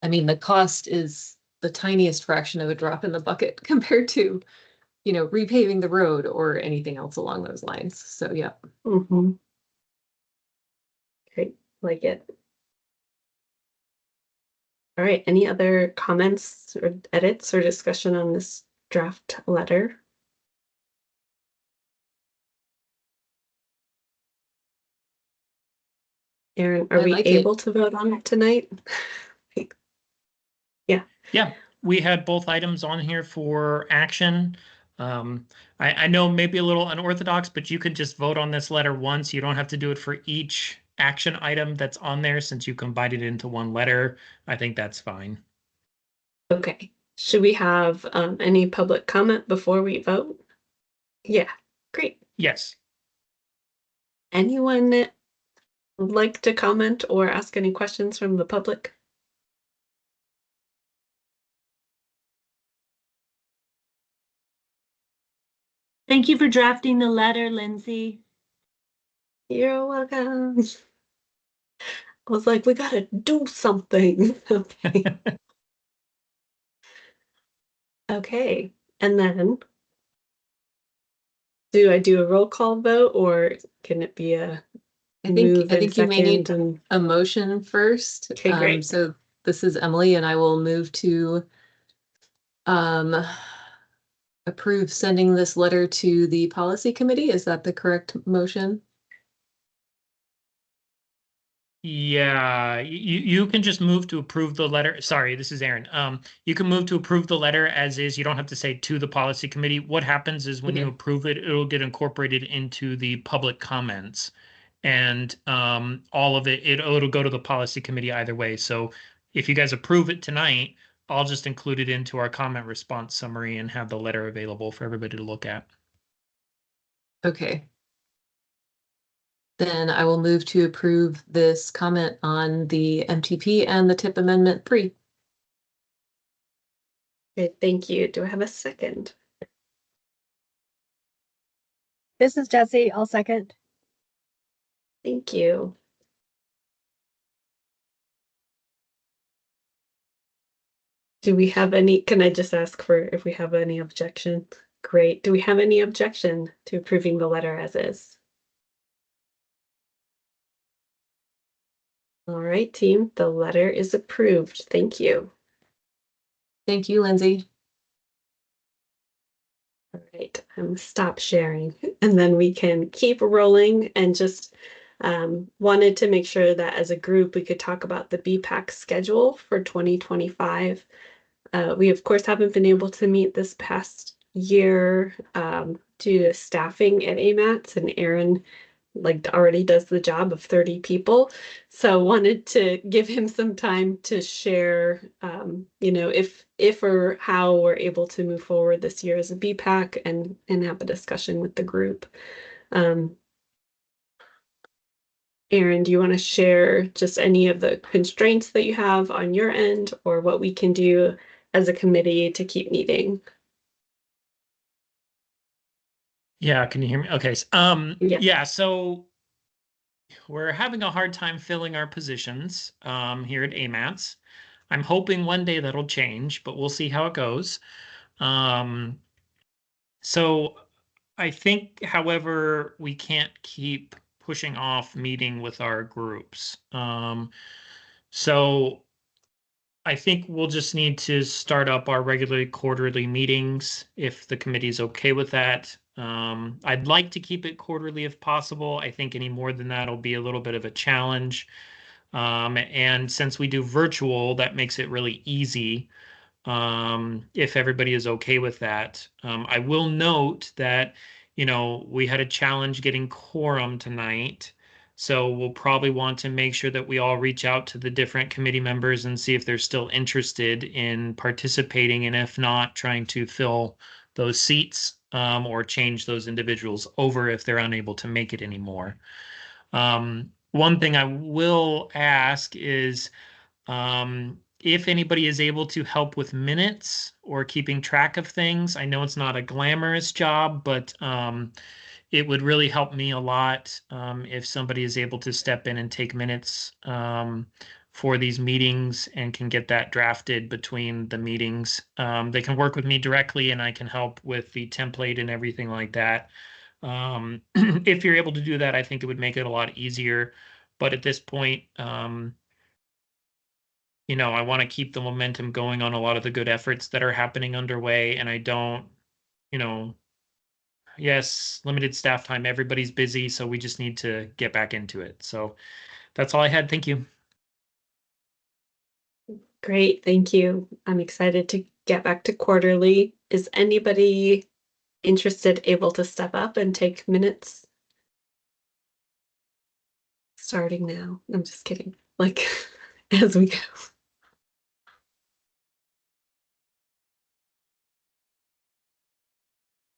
I mean, the cost is the tiniest fraction of a drop in the bucket compared to, repaving the road or anything else along those lines. So, yeah. Great, like it. All right, any other comments or edits or discussion on this draft letter? Erin, are we able to vote on it tonight? Yeah, we had both items on here for action. I know maybe a little unorthodox, but you could just vote on this letter once. You don't have to do it for each action item that's on there since you combined it into one letter. I think that's fine. Okay. Should we have any public comment before we vote? Yeah, great. Yes. Anyone would like to comment or ask any questions from the public? Thank you for drafting the letter, Lindsay. You're welcome. I was like, we gotta do something. Okay. Okay. And then do I do a roll call vote or can it be a I think you may need and... a motion first. Okay, great. So this is Emily, and I will move to approve sending this letter to the policy committee. Is that the correct motion? Yeah, you can just move to approve the letter. Sorry, this is Aaron. You can move to approve the letter as is. You don't have to say to the policy committee. What happens is when you approve it, it'll get incorporated into the public comments. And all of it'll go to the policy committee either way. So if you guys approve it tonight, I'll just include it into our comment response summary and have the letter available for everybody to look at. Okay. Then I will move to approve this comment on the MTP and the TIP Amendment 3. Great, thank you. Do I have a second? This is Jesse. I'll second. Thank you. Do we have any, can I just ask for if we have any objection? Great. Do we have any objection to approving the letter as is? All right, team, the letter is approved. Thank you. Thank you, Lindsay. All right, I'm gonna stop sharing and then we can keep rolling and just wanted to make sure that as a group we could talk about the BPAC schedule for 2025. We of course haven't been able to meet this past year due to staffing at AMATS, and Aaron already does the job of 30 people. So wanted to give him some time to share, if or how we're able to move forward this year as a BPAC and have a discussion with the group. Aaron, do you want to share just any of the constraints that you have on your end or what we can do as a committee to keep meeting? Yeah, can you hear me? Okay. Yeah. Yeah, so we're having a hard time filling our positions here at AMATS. I'm hoping one day that'll change, but we'll see how it goes. Um, so I think, however, we can't keep pushing off meeting with our groups. So I think we'll just need to start up our regularly quarterly meetings if the committee's okay with that. I'd like to keep it quarterly if possible. I think any more than that will be a little bit of a challenge. And since we do virtual, that makes it really easy if everybody is okay with that. I will note that, we had a challenge getting quorum tonight. So we'll probably want to make sure that we all reach out to the different committee members and see if they're still interested in participating, and if not, trying to fill those seats or change those individuals over if they're unable to make it anymore. One thing I will ask is if anybody is able to help with minutes or keeping track of things. I know it's not a glamorous job, but it would really help me a lot if somebody is able to step in and take minutes for these meetings and can get that drafted between the meetings. They can work with me directly and I can help with the template and everything like that. If you're able to do that, I think it would make it a lot easier. But at this point, I want to keep the momentum going on a lot of the good efforts that are happening underway. And I don't, yes, limited staff time, everybody's busy. So we just need to get back into it. So that's all I had. Thank you. Great, thank you. I'm excited to get back to quarterly. Is anybody interested, able to step up and take minutes? Starting now. I'm just kidding. Like, as we go.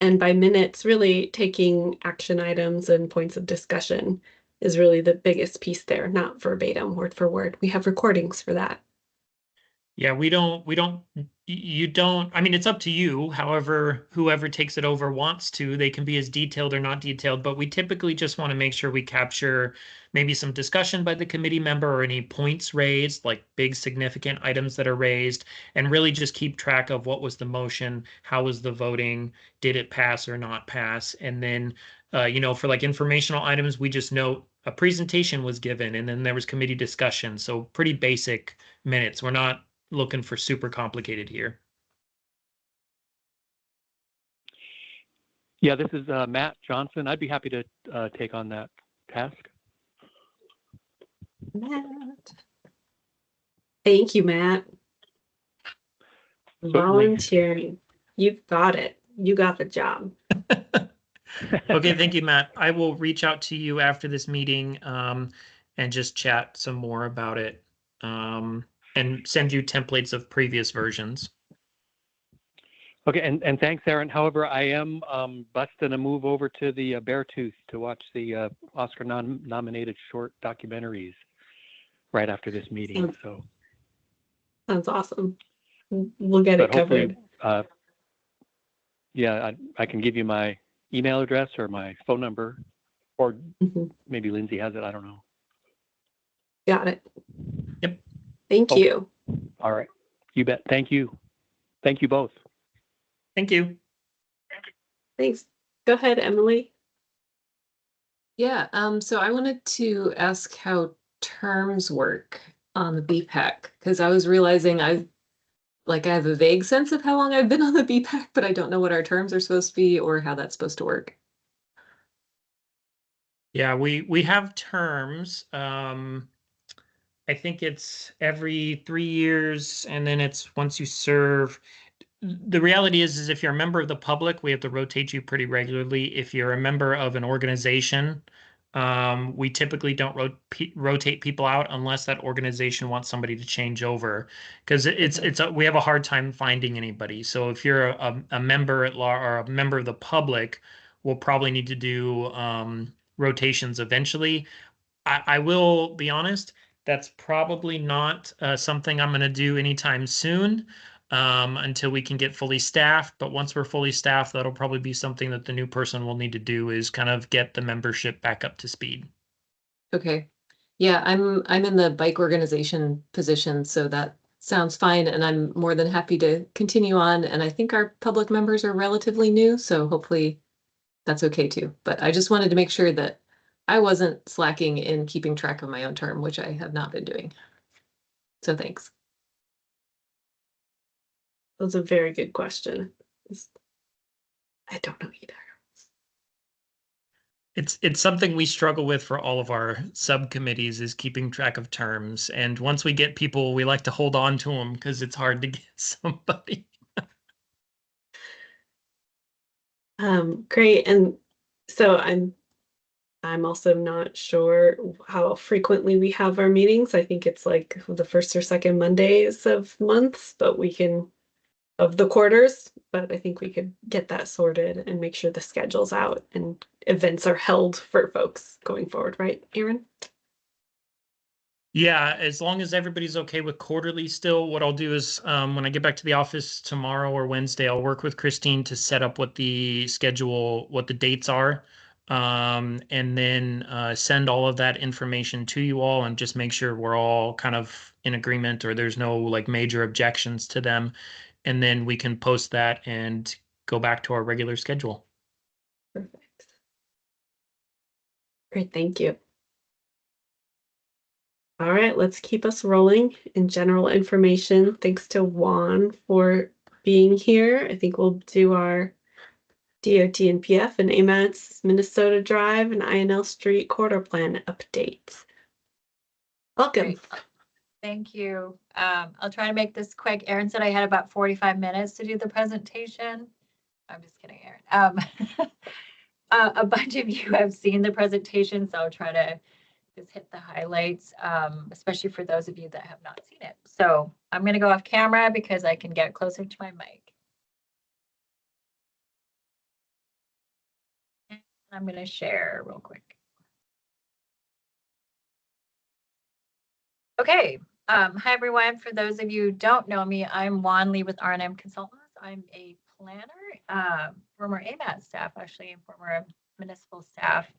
And by minutes, really taking action items and points of discussion is really the biggest piece there, not verbatim, word for word. We have recordings for that. Yeah, you don't, I mean, it's up to you. However, whoever takes it over wants to, they can be as detailed or not detailed, but we typically just want to make sure we capture maybe some discussion by the committee member or any points raised, like big significant items that are raised, and really just keep track of what was the motion, how was the voting, did it pass or not pass, and then, for like informational items, we just note a presentation was given and then there was committee discussion. So pretty basic minutes. We're not looking for super complicated here. Yeah, this is Matt Johnson. I'd be happy to take on that task. Matt. Thank you, Matt. Certainly. Volunteering. You've got it. You got the job. Okay, thank you, Matt. I will reach out to you after this meeting and just chat some more about it. And send you templates of previous versions. Okay, and thanks, Aaron. However, I am busting a move over to the Beartooth to watch the Oscar nominated short documentaries right after this meeting. So sounds awesome. We'll get it covered. Yeah, I can give you my email address or my phone number, or maybe Lindsay has it. I don't know. Got it. Yep. Thank you. All right. You bet. Thank you. Thank you both. Thank you. Thanks. Go ahead, Emily. Yeah, so I wanted to ask how terms work on the BPAC, because I was realizing I have a vague sense of how long I've been on the BPAC, but I don't know what our terms are supposed to be or how that's supposed to work. Yeah, we have terms. I think it's every 3 years, and then it's once you serve. The reality is if you're a member of the public, we have to rotate you pretty regularly. If you're a member of an organization, we typically don't rotate people out unless that organization wants somebody to change over, because we have a hard time finding anybody. So if you're a member at law or a member of the public, we'll probably need to do rotations eventually. I will be honest, that's probably not something I'm going to do anytime soon. until we can get fully staffed. But once we're fully staffed, that'll probably be something that the new person will need to do, is kind of get the membership back up to speed. Okay. Yeah, I'm in the bike organization position, so that sounds fine, and I'm more than happy to continue on. And I think our public members are relatively new, so hopefully that's okay too. But I just wanted to make sure that I wasn't slacking in keeping track of my own term, which I have not been doing. So thanks. That was a very good question. I don't know either. It's something we struggle with for all of our subcommittees, is keeping track of terms. And once we get people, we like to hold on to them because it's hard to get somebody. Great. And so I'm also not sure how frequently we have our meetings. I think it's like the first or second Mondays of months, but of the quarters, but I think we could get that sorted and make sure the schedule's out and events are held for folks going forward, right, Aaron? Yeah, as long as everybody's okay with quarterly still, what I'll do is when I get back to the office tomorrow or Wednesday, I'll work with Christine to set up what the dates are, and then send all of that information to you all and just make sure we're all kind of in agreement, or there's no like major objections to them. And then we can post that and go back to our regular schedule. Perfect. Great, thank you. All right, let's keep us rolling in general information. Thanks to Juan for being here. I think we'll do our DOT and PF and AMATS Minnesota Drive and INL Street Corridor Plan update. Welcome. Great. Thank you. I'll try to make this quick. Aaron said I had about 45 minutes to do the presentation. I'm just kidding, Aaron. A bunch of you have seen the presentation, so I'll try to just hit the highlights, especially for those of you that have not seen it. So I'm going to go off camera because I can get closer to my mic. And I'm going to share real quick. Okay. Hi, everyone. For those of you who don't know me, I'm Juan Lee with R&M Consultants. I'm a planner, former AMAT staff, actually, and former municipal staff.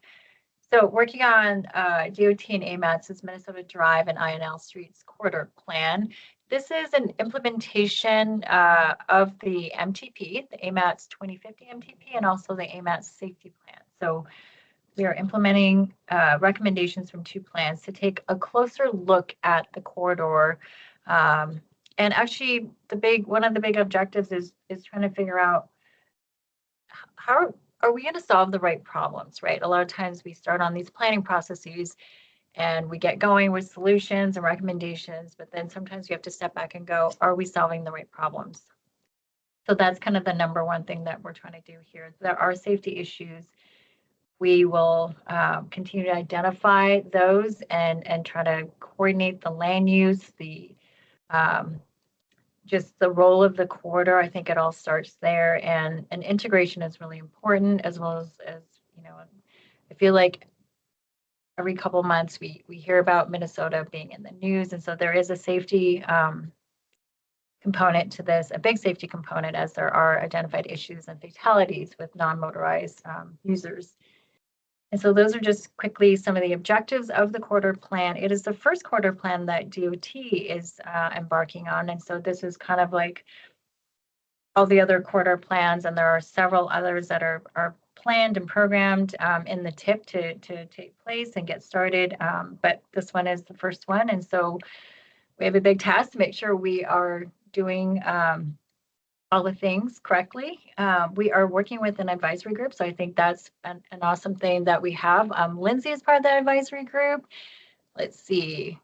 So working on DOT and AMAT's Minnesota Drive and INL Streets Corridor Plan. This is an implementation of the MTP, the AMAT's 2050 MTP, and also the AMAT's safety plan. So we are implementing recommendations from two plans to take a closer look at the corridor. And actually, one of the big objectives is trying to figure out how are we going to solve the right problems, right? A lot of times we start on these planning processes and we get going with solutions and recommendations, but then sometimes you have to step back and go, are we solving the right problems? So that's kind of the number one thing that we're trying to do here. There are safety issues. We will continue to identify those and try to coordinate the land use, just the role of the corridor. I think it all starts there, and integration is really important, as well as you know, I feel like every couple of months we hear about Minnesota being in the news, and so there is a safety component to this, a big safety component, as there are identified issues and fatalities with non-motorized users. And so those are just quickly some of the objectives of the corridor plan. It is the first corridor plan that DOT is embarking on. And so this is kind of like all the other corridor plans, and there are several others that are planned and programmed in the TIP to take place and get started. But this one is the first one. And so we have a big task to make sure we are doing all the things correctly. We are working with an advisory group, so I think that's an awesome thing that we have. Lindsay is part of the advisory group. Let's see.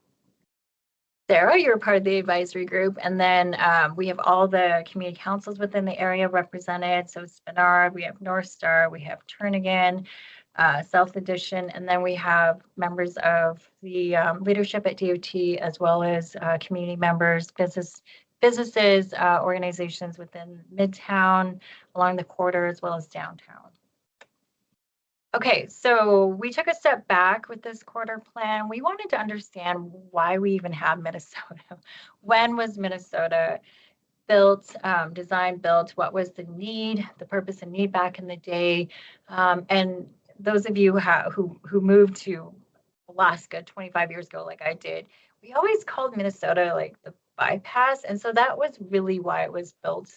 Sarah, you're part of the advisory group. And then we have all the community councils within the area represented. So Spinard, we have North Star, we have Turnigan, South Edition, and then we have members of the leadership at DOT, as well as community members, businesses, organizations within Midtown, along the corridor, as well as downtown. Okay, so we took a step back with this corridor plan. We wanted to understand why we even have Minnesota. When was Minnesota built, design built, what was the need, the purpose and need back in the day. And those of you who moved to Alaska 25 years ago, like I did, we always called Minnesota like the bypass. And so that was really why it was built.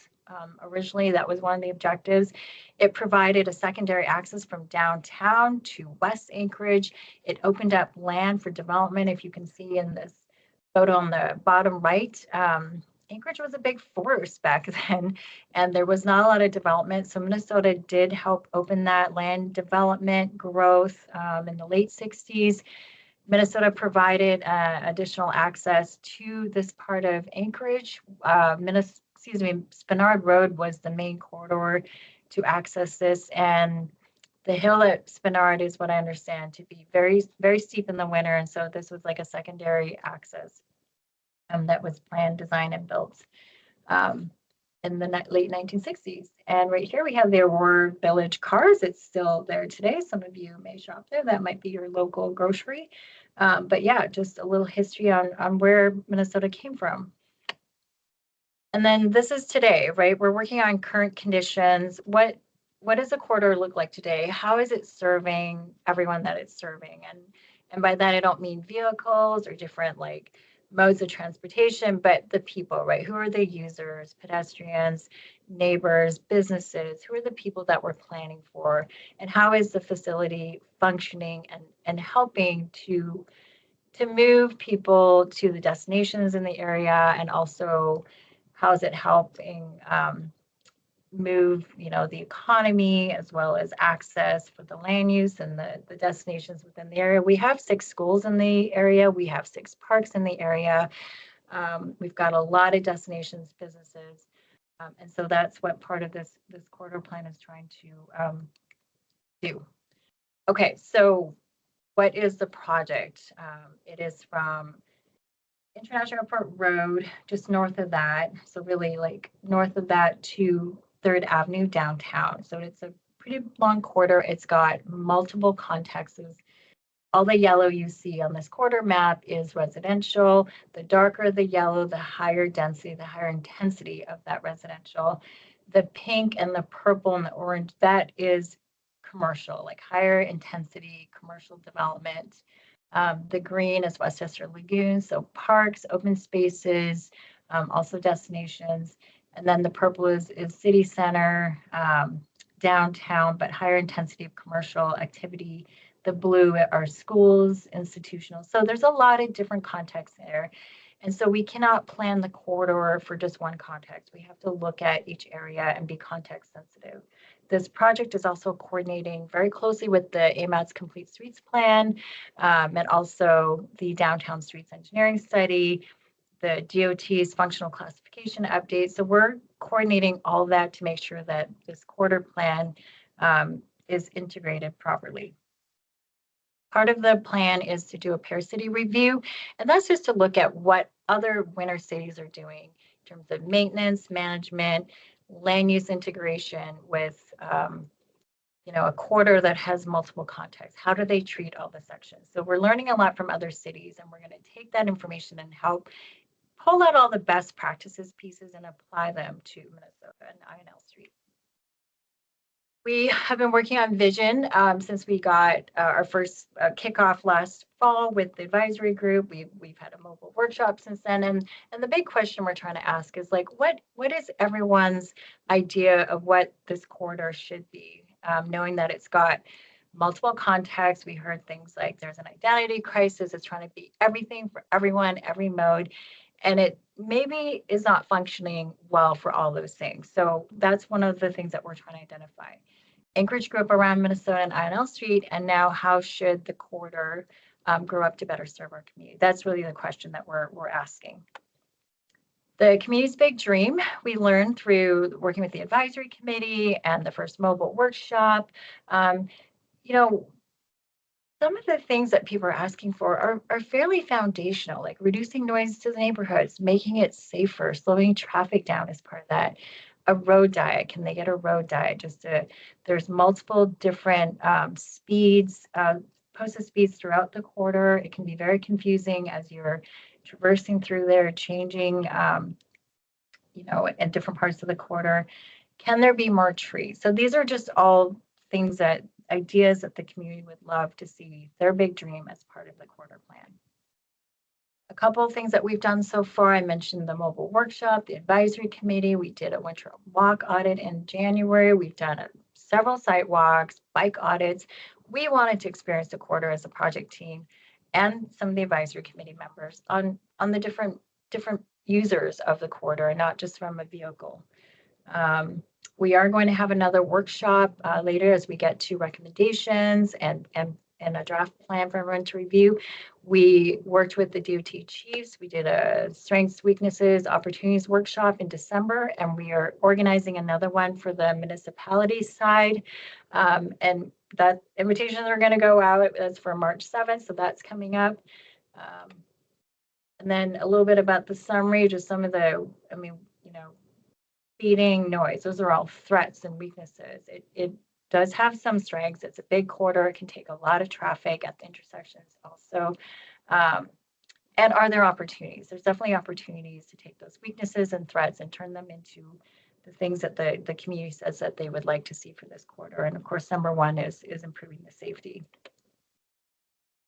Originally, that was one of the objectives. It provided a secondary access from downtown to West Anchorage. It opened up land for development. If you can see in this photo on the bottom right, Anchorage was a big force back then, and there was not a lot of development. So Minnesota did help open that land development growth in the late 60s. Minnesota provided additional access to this part of Anchorage. Spenard Road was the main corridor to access this, and the hill at Spenard is what I understand to be very, very steep in the winter, and so this was like a secondary access that was planned, designed, and built in the late 1960s. And right here we have the Aurora Village Cars. It's still there today. Some of you may shop there. That might be your local grocery. But yeah, just a little history on where Minnesota came from. And then this is today, right? We're working on current conditions. What does the corridor look like today? How is it serving everyone that it's serving? And by that, I don't mean vehicles or different like modes of transportation, but the people, right? Who are the users, pedestrians, neighbors, businesses? Who are the people that we're planning for? And how is the facility functioning and helping to move people to the destinations in the area, and also how is it helping move, the economy as well as access for the land use and the destinations within the area. We have 6 schools in the area. We have 6 parks in the area. We've got a lot of destinations, businesses. And so that's what part of this corridor plan is trying to do. Okay, so what is the project? It is from International Airport Road, just north of that. So really like north of that to 3rd Avenue downtown. So it's a pretty long corridor. It's got multiple contexts. All the yellow you see on this corridor map is residential. The darker the yellow, the higher density, the higher intensity of that residential. The pink and the purple and the orange, that is commercial, like higher intensity commercial development. The green is Westchester Lagoon, so parks, open spaces, also destinations. And then the purple is city center, downtown, but higher intensity of commercial activity. The blue are schools, institutional. So there's a lot of different contexts there. And so we cannot plan the corridor for just one context. We have to look at each area and be context sensitive. This project is also coordinating very closely with the AMAT's Complete Streets Plan, and also the Downtown Streets Engineering Study, the DOT's functional classification update. So we're coordinating all of that to make sure that this corridor plan is integrated properly. Part of the plan is to do a pair city review, and that's just to look at what other winter cities are doing in terms of maintenance, management, land use integration with a corridor that has multiple contexts. How do they treat all the sections? So we're learning a lot from other cities, and we're going to take that information and help pull out all the best practices pieces and apply them to Minnesota and INL Street. We have been working on vision since we got our first kickoff last fall with the advisory group. We've had a mobile workshop since then, and the big question we're trying to ask is like, what is everyone's idea of what this corridor should be? Knowing that it's got multiple contexts, we heard things like there's an identity crisis. It's trying to be everything for everyone, every mode, and it maybe is not functioning well for all those things. So that's one of the things that we're trying to identify. Anchorage grew up around Minnesota and INL Street, and now how should the corridor grow up to better serve our community? That's really the question that we're asking. The community's big dream, we learned through working with the advisory committee and the first mobile workshop. Some of the things that people are asking for are fairly foundational, like reducing noise to the neighborhoods, making it safer, slowing traffic down as part of that. A road diet, can they get a road diet? There's multiple different speeds, posted speeds throughout the corridor. It can be very confusing as you're traversing through there, changing you know, in different parts of the quarter. Can there be more trees? So these are just all things that ideas that the community would love to see their big dream as part of the quarter plan. A couple of things that we've done so far, I mentioned the mobile workshop, the advisory committee. We did a winter walk audit in January. We've done several site walks, bike audits. We wanted to experience the quarter as a project team and some of the advisory committee members on the different users of the quarter and not just from a vehicle. We are going to have another workshop later as we get to recommendations and a draft plan for everyone to review. We worked with the DOT chiefs. We did a strengths, weaknesses, opportunities workshop in December, and we are organizing another one for the municipality side. And that invitations are going to go out. That's for March 7th, so that's coming up. And then a little bit about the summary, just some of the, I mean, you know, speeding, noise, those are all threats and weaknesses. It does have some strengths. It's a big quarter. It can take a lot of traffic at the intersections also. And are there opportunities? There's definitely opportunities to take those weaknesses and threats and turn them into the things that the community says that they would like to see for this quarter. And of course, number one is improving the safety.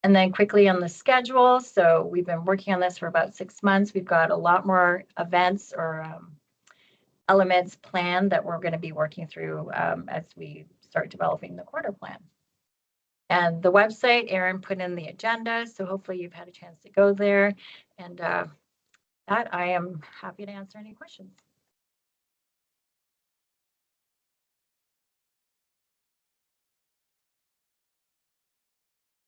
And then quickly on the schedule. So we've been working on this for about 6 months. We've got a lot more events or elements planned that we're going to be working through as we start developing the quarter plan. And the website, Erin put in the agenda, so hopefully you've had a chance to go there. And that I am happy to answer any questions.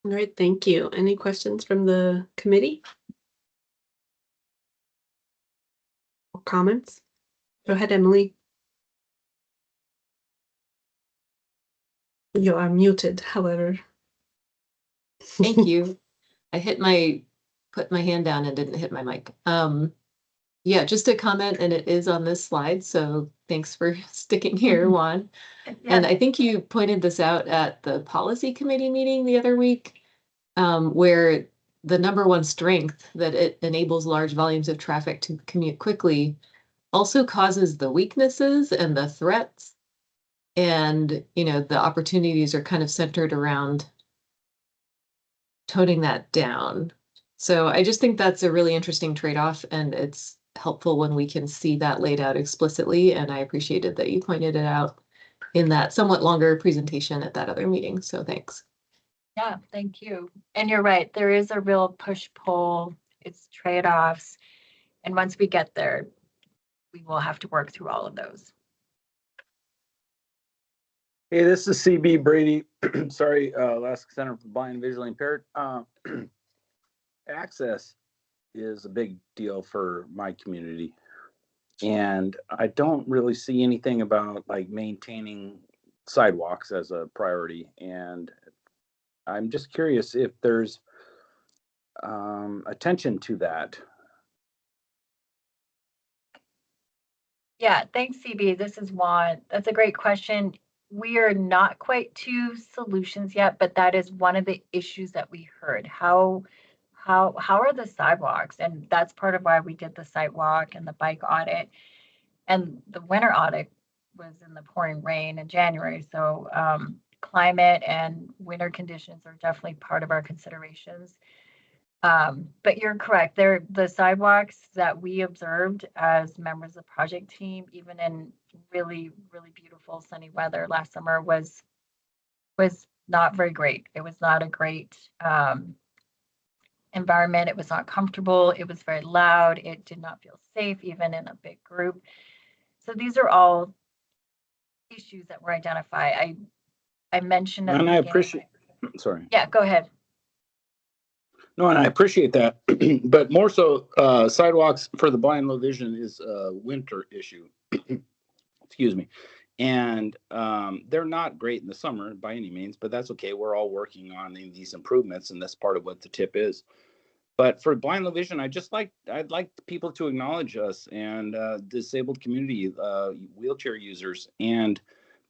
All right, thank you. Any questions from the committee? Or comments? Go ahead, Emily. You are muted, however. Thank you. I put my hand down and didn't hit my mic. Yeah, just a comment, and it is on this slide, so thanks for sticking here, Juan. Yeah. And I think you pointed this out at the policy committee meeting the other week, where the number one strength that it enables large volumes of traffic to commute quickly also causes the weaknesses and the threats. And, you know, the opportunities are kind of centered around toning that down. So I just think that's a really interesting trade-off, and it's helpful when we can see that laid out explicitly. And I appreciated that you pointed it out in that somewhat longer presentation at that other meeting. So thanks. Yeah, thank you. And you're right, there is a real push-pull, it's trade-offs. And once we get there, we will have to work through all of those. Hey, this is CB Brady. Sorry, Alaska Center for the Blind and Visually Impaired. Access is a big deal for my community. And I don't really see anything about like maintaining sidewalks as a priority. And I'm just curious if there's attention to that. Yeah, thanks, CB. This is Juan. That's a great question. We are not quite to solutions yet, but that is one of the issues that we heard. How are the sidewalks? And that's part of why we did the site walk and the bike audit. And the winter audit was in the pouring rain in January. So climate and winter conditions are definitely part of our considerations. But you're correct. The sidewalks that we observed as members of the project team, even in really, really beautiful sunny weather last summer, was not very great. It was not a great environment. It was not comfortable. It was very loud. It did not feel safe, even in a big group. So these are all issues that were identified. I mentioned at the beginning. Appreciate. Sorry. Yeah, go ahead. No, and I appreciate that, but more so, sidewalks for the blind and low vision is a winter issue. Excuse me, and they're not great in the summer by any means, but that's okay. We're all working on these improvements, and that's part of what the tip is. But for blind and low vision, I'd like people to acknowledge us and disabled community, wheelchair users, and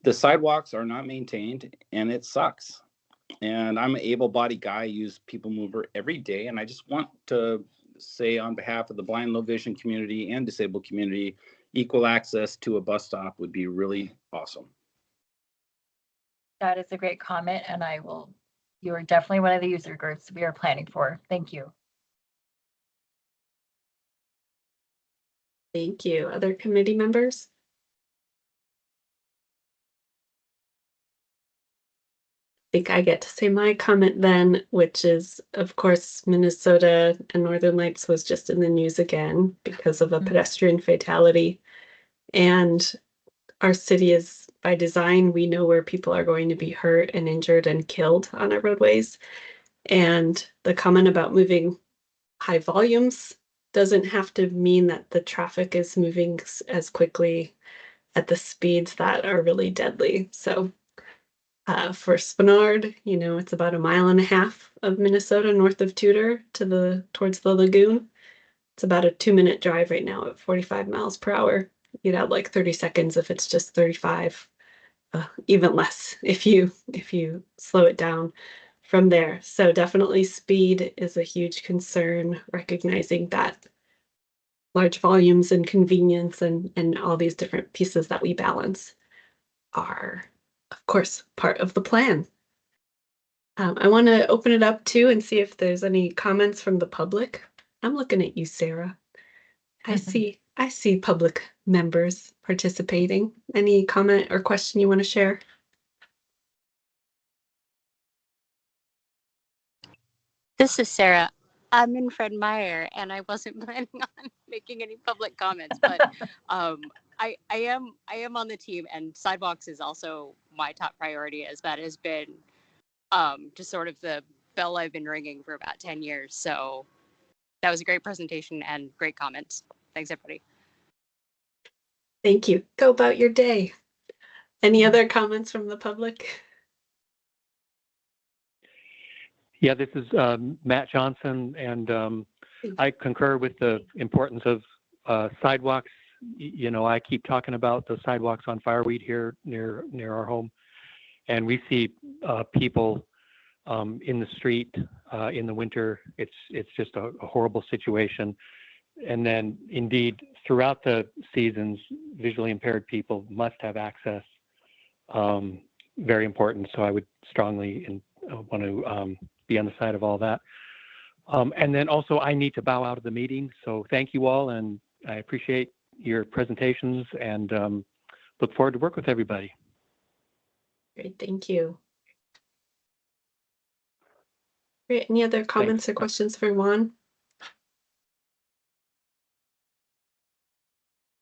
the sidewalks are not maintained, and it sucks. And I'm an able-bodied guy, I use People Mover every day, and I just want to say on behalf of the blind, low vision community and disabled community, equal access to a bus stop would be really awesome. That is a great comment, and you are definitely one of the user groups we are planning for. Thank you. Thank you. Other committee members? I think I get to say my comment then, which is, of course, Minnesota and Northern Lights was just in the news again because of a pedestrian fatality. And our city is, by design, we know where people are going to be hurt and injured and killed on our roadways. And the comment about moving high volumes doesn't have to mean that the traffic is moving as quickly at the speeds that are really deadly. So for Spenard, it's about 1.5 miles of Minnesota north of Tudor towards the lagoon. It's about a 2-minute drive right now at 45 miles per hour. You'd have like 30 seconds if it's just 35, even less if you slow it down from there. So definitely speed is a huge concern, recognizing that large volumes and convenience and all these different pieces that we balance are, of course, part of the plan. I want to open it up too and see if there's any comments from the public. I'm looking at you, Sarah. I see public members participating. Any comment or question you want to share? This is Sarah. I'm in Fred Meyer, and I wasn't planning on making any public comments, but I am on the team, and sidewalks is also my top priority, as that has been just sort of the bell I've been ringing for about 10 years. So that was a great presentation and great comments. Thanks, everybody. Thank you. Go about your day. Any other comments from the public? Yeah, this is Matt Johnson, and I concur with the importance of sidewalks. I keep talking about the sidewalks on Fireweed here near our home, and we see people in the street in the winter. It's just a horrible situation. And then, indeed, throughout the seasons, visually impaired people must have access. Very important. So I would strongly want to be on the side of all that. And then also, I need to bow out of the meeting. So thank you all, and I appreciate your presentations and look forward to work with everybody. Great, thank you. Great. Any other comments or questions for Juan?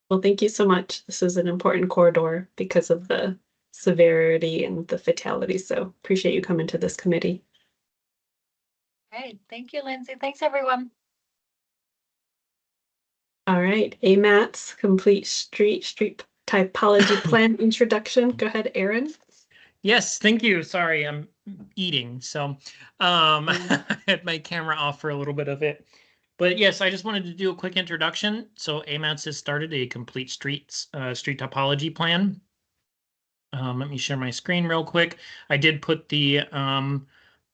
Well, thank you so much. This is an important corridor because of the severity and the fatality. So appreciate you coming to this committee. Okay, thank you, Lindsay. Thanks, everyone. All right, AMAT's complete street typology plan introduction. Go ahead, Aaron. Yes, thank you. Sorry, I'm eating, so I had my camera off for a little bit of it. But yes, I just wanted to do a quick introduction. So AMATS has started a complete street topology plan. Let me share my screen real quick. I did put the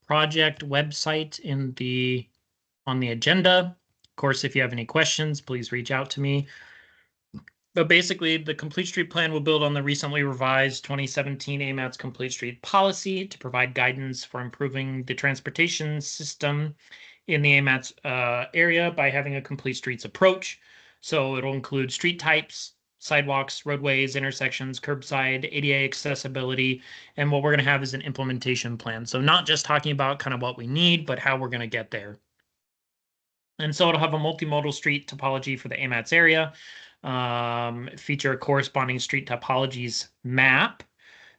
project website on the agenda. Of course, if you have any questions, please reach out to me. But basically, the Complete Street Plan will build on the recently revised 2017 AMATS Complete Street Policy to provide guidance for improving the transportation system in the AMATS area by having a complete streets approach. So it'll include street types, sidewalks, roadways, intersections, curbside, ADA accessibility, and what we're going to have is an implementation plan. So not just talking about kind of what we need, but how we're going to get there. And so it'll have a multimodal street topology for the AMATS area, feature a corresponding street topologies map.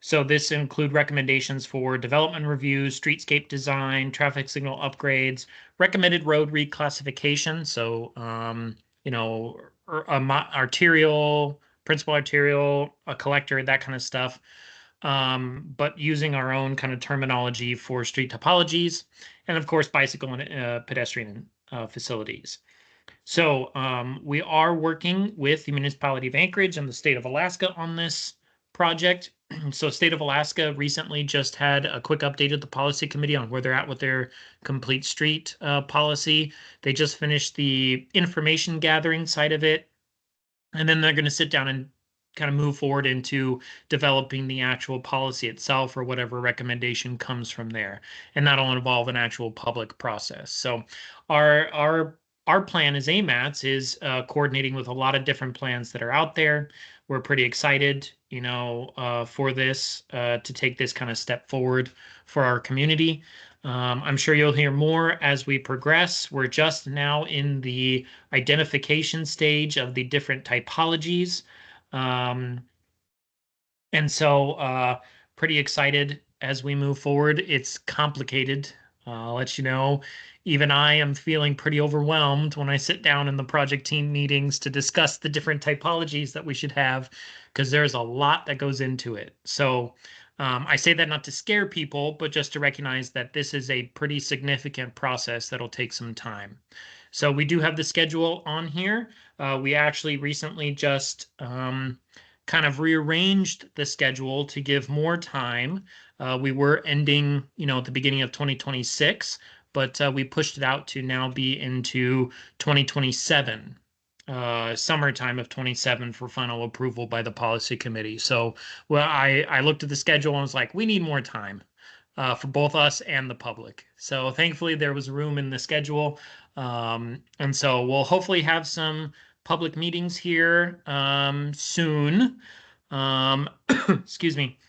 So this include recommendations for development reviews, streetscape design, traffic signal upgrades, recommended road reclassification. So, arterial, principal arterial, a collector, that kind of stuff. But using our own kind of terminology for street topologies, and of course, bicycle and pedestrian facilities. So we are working with the municipality of Anchorage and the state of Alaska on this project. So State of Alaska recently just had a quick update of the policy committee on where they're at with their complete street policy. They just finished the information gathering side of it. And then they're going to sit down and kind of move forward into developing the actual policy itself or whatever recommendation comes from there. And that'll involve an actual public process. So our plan as AMATS is coordinating with a lot of different plans that are out there. We're pretty excited, for this to take this kind of step forward for our community. I'm sure you'll hear more as we progress. We're just now in the identification stage of the different typologies. And so pretty excited as we move forward. It's complicated. I'll let you know. Even I am feeling pretty overwhelmed when I sit down in the project team meetings to discuss the different typologies that we should have, because there's a lot that goes into it. So I say that not to scare people, but just to recognize that this is a pretty significant process that'll take some time. So we do have the schedule on here. We actually recently just kind of rearranged the schedule to give more time. We were ending, at the beginning of 2026, but we pushed it out to now be into 2027, summertime of 27 for final approval by the policy committee. So, well, I looked at the schedule and was like, we need more time for both us and the public. So thankfully there was room in the schedule. And so we'll hopefully have some public meetings here soon. Excuse me.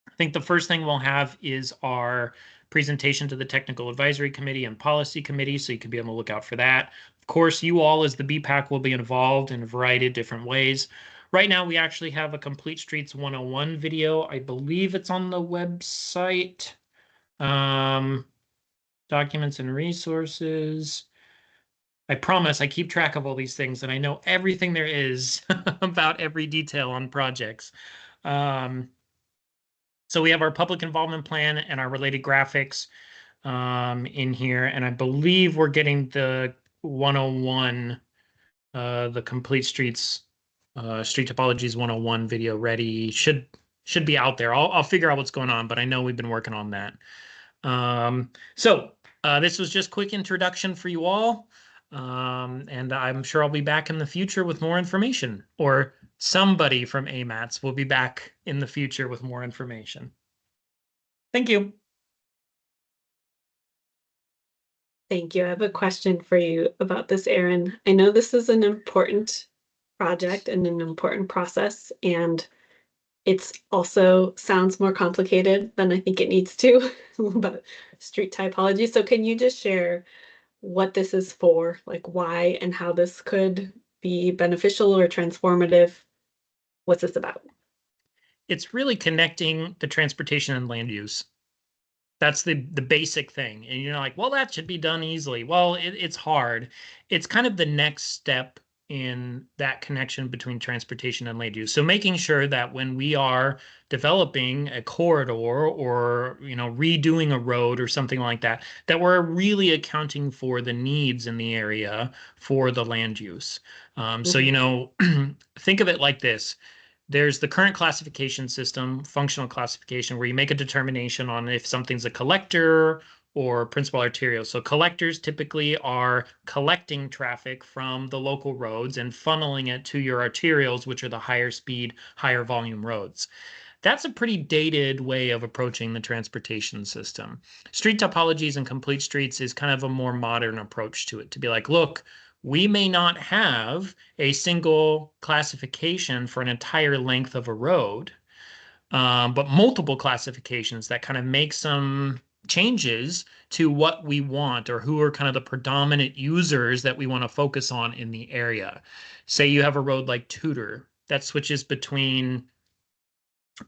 I think the first thing we'll have is our presentation to the Technical Advisory Committee and Policy Committee, so you can be on the lookout for that. Of course, you all as the BPAC will be involved in a variety of different ways. Right now, we actually have a Complete Streets 101 video. I believe it's on the website. Documents and resources. I promise I keep track of all these things and I know everything there is about every detail on projects. So we have our public involvement plan and our related graphics in here. And I believe we're getting the 101, the Complete Streets, Street Topologies 101 video ready. Should be out there. I'll figure out what's going on, but I know we've been working on that. So this was just quick introduction for you all. And I'm sure I'll be back in the future with more information, or somebody from AMATS will be back in the future with more information. Thank you. Thank you. I have a question for you about this, Erin. I know this is an important project and an important process, and it's also sounds more complicated than I think it needs to about street typology. So can you just share what this is for, like why and how this could be beneficial or transformative? What's this about? It's really connecting the transportation and land use. That's the basic thing. And you're like, well, that should be done easily. Well, it's hard. It's kind of the next step in that connection between transportation and land use. So making sure that when we are developing a corridor or redoing a road or something like that, that we're really accounting for the needs in the area for the land use. So think of it like this. There's the current classification system, functional classification, where you make a determination on if something's a collector or principal arterial. So collectors typically are collecting traffic from the local roads and funneling it to your arterials, which are the higher speed, higher volume roads. That's a pretty dated way of approaching the transportation system. Street topologies and complete streets is kind of a more modern approach to it, to be like, look, we may not have a single classification for an entire length of a road, but multiple classifications that kind of make some changes to what we want or who are kind of the predominant users that we want to focus on in the area. Say you have a road like Tudor that switches between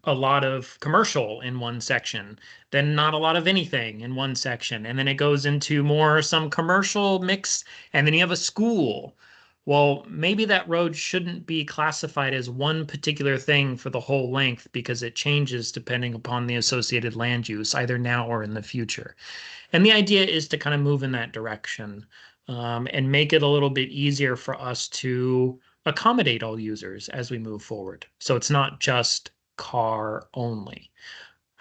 a lot of commercial in one section, then not a lot of anything in one section. And then it goes into some commercial mix, and then you have a school. Well, maybe that road shouldn't be classified as one particular thing for the whole length because it changes depending upon the associated land use, either now or in the future. And the idea is to kind of move in that direction and make it a little bit easier for us to accommodate all users as we move forward. So it's not just car only.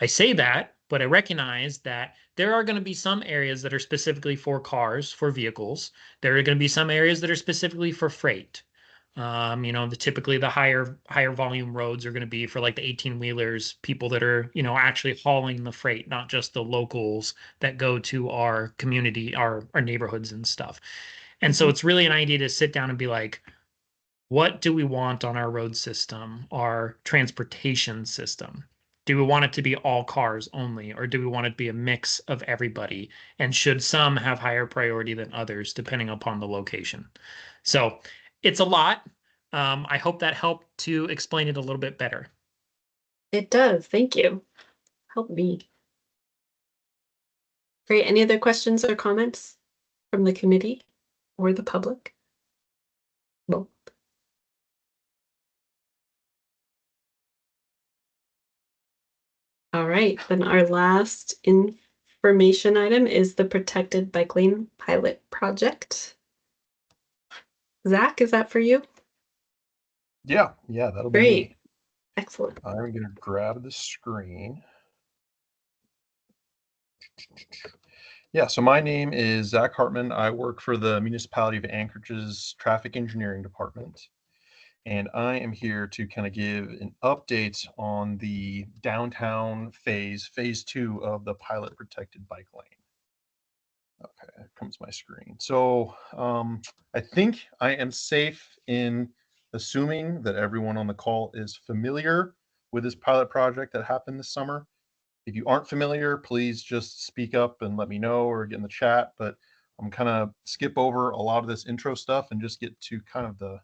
I say that, but I recognize that there are going to be some areas that are specifically for cars, for vehicles. There are going to be some areas that are specifically for freight. Typically the higher volume roads are going to be for like the 18 wheelers, people that are, actually hauling the freight, not just the locals that go to our community, our neighborhoods and stuff. And so it's really an idea to sit down and be like, what do we want on our road system, our transportation system? Do we want it to be all cars only, or do we want it to be a mix of everybody? And should some have higher priority than others, depending upon the location? So it's a lot. I hope that helped to explain it a little bit better. It does. Thank you. Help me. Great. Any other questions or comments from the committee or the public? Well, all right. Then our last information item is the protected bike lane pilot project. Zach, is that for you? Yeah, that'll be Great. me. Excellent. I'm going to grab the screen. Yeah, so my name is Zach Hartman. I work for the Municipality of Anchorage's Traffic Engineering Department. And I am here to kind of give an update on the downtown phase 2 of the pilot protected bike lane. Okay, here comes my screen. So I think I am safe in assuming that everyone on the call is familiar with this pilot project that happened this summer. If you aren't familiar, please just speak up and let me know or get in the chat. But I'm kind of skip over a lot of this intro stuff and just get to kind of the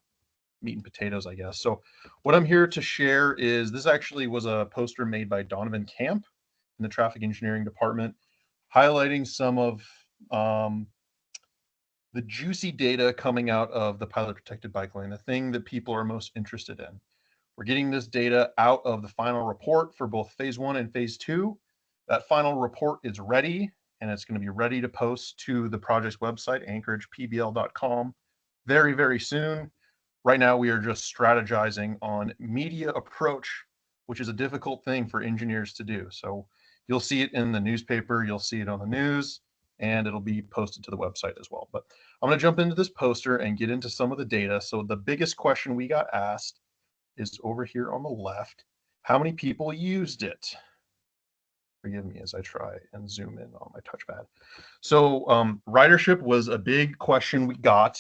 meat and potatoes, I guess. So what I'm here to share is this actually was a poster made by Donovan Camp in the traffic engineering department, highlighting some of the juicy data coming out of the pilot protected bike lane, the thing that people are most interested in. We're getting this data out of the final report for both phase 1 and phase 2. That final report is ready, and it's going to be ready to post to the project's website, anchoragepbl.com, very, very soon. Right now, we are just strategizing on media approach, which is a difficult thing for engineers to do. So you'll see it in the newspaper, you'll see it on the news, and it'll be posted to the website as well. But I'm going to jump into this poster and get into some of the data. So the biggest question we got asked is over here on the left. How many people used it? Forgive me as I try and zoom in on my touchpad. So ridership was a big question we got.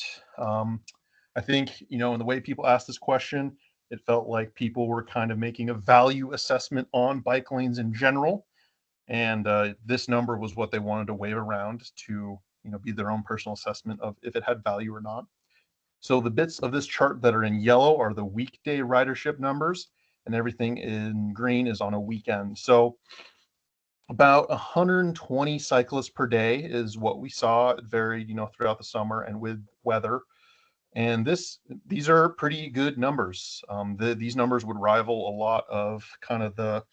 I think, in the way people asked this question, it felt like people were kind of making a value assessment on bike lanes in general. And this number was what they wanted to wave around to, be their own personal assessment of if it had value or not. So the bits of this chart that are in yellow are the weekday ridership numbers, and everything in green is on a weekend. So about 120 cyclists per day is what we saw. It varied, throughout the summer and with weather. And these are pretty good numbers. These numbers would rival a lot of kind of the,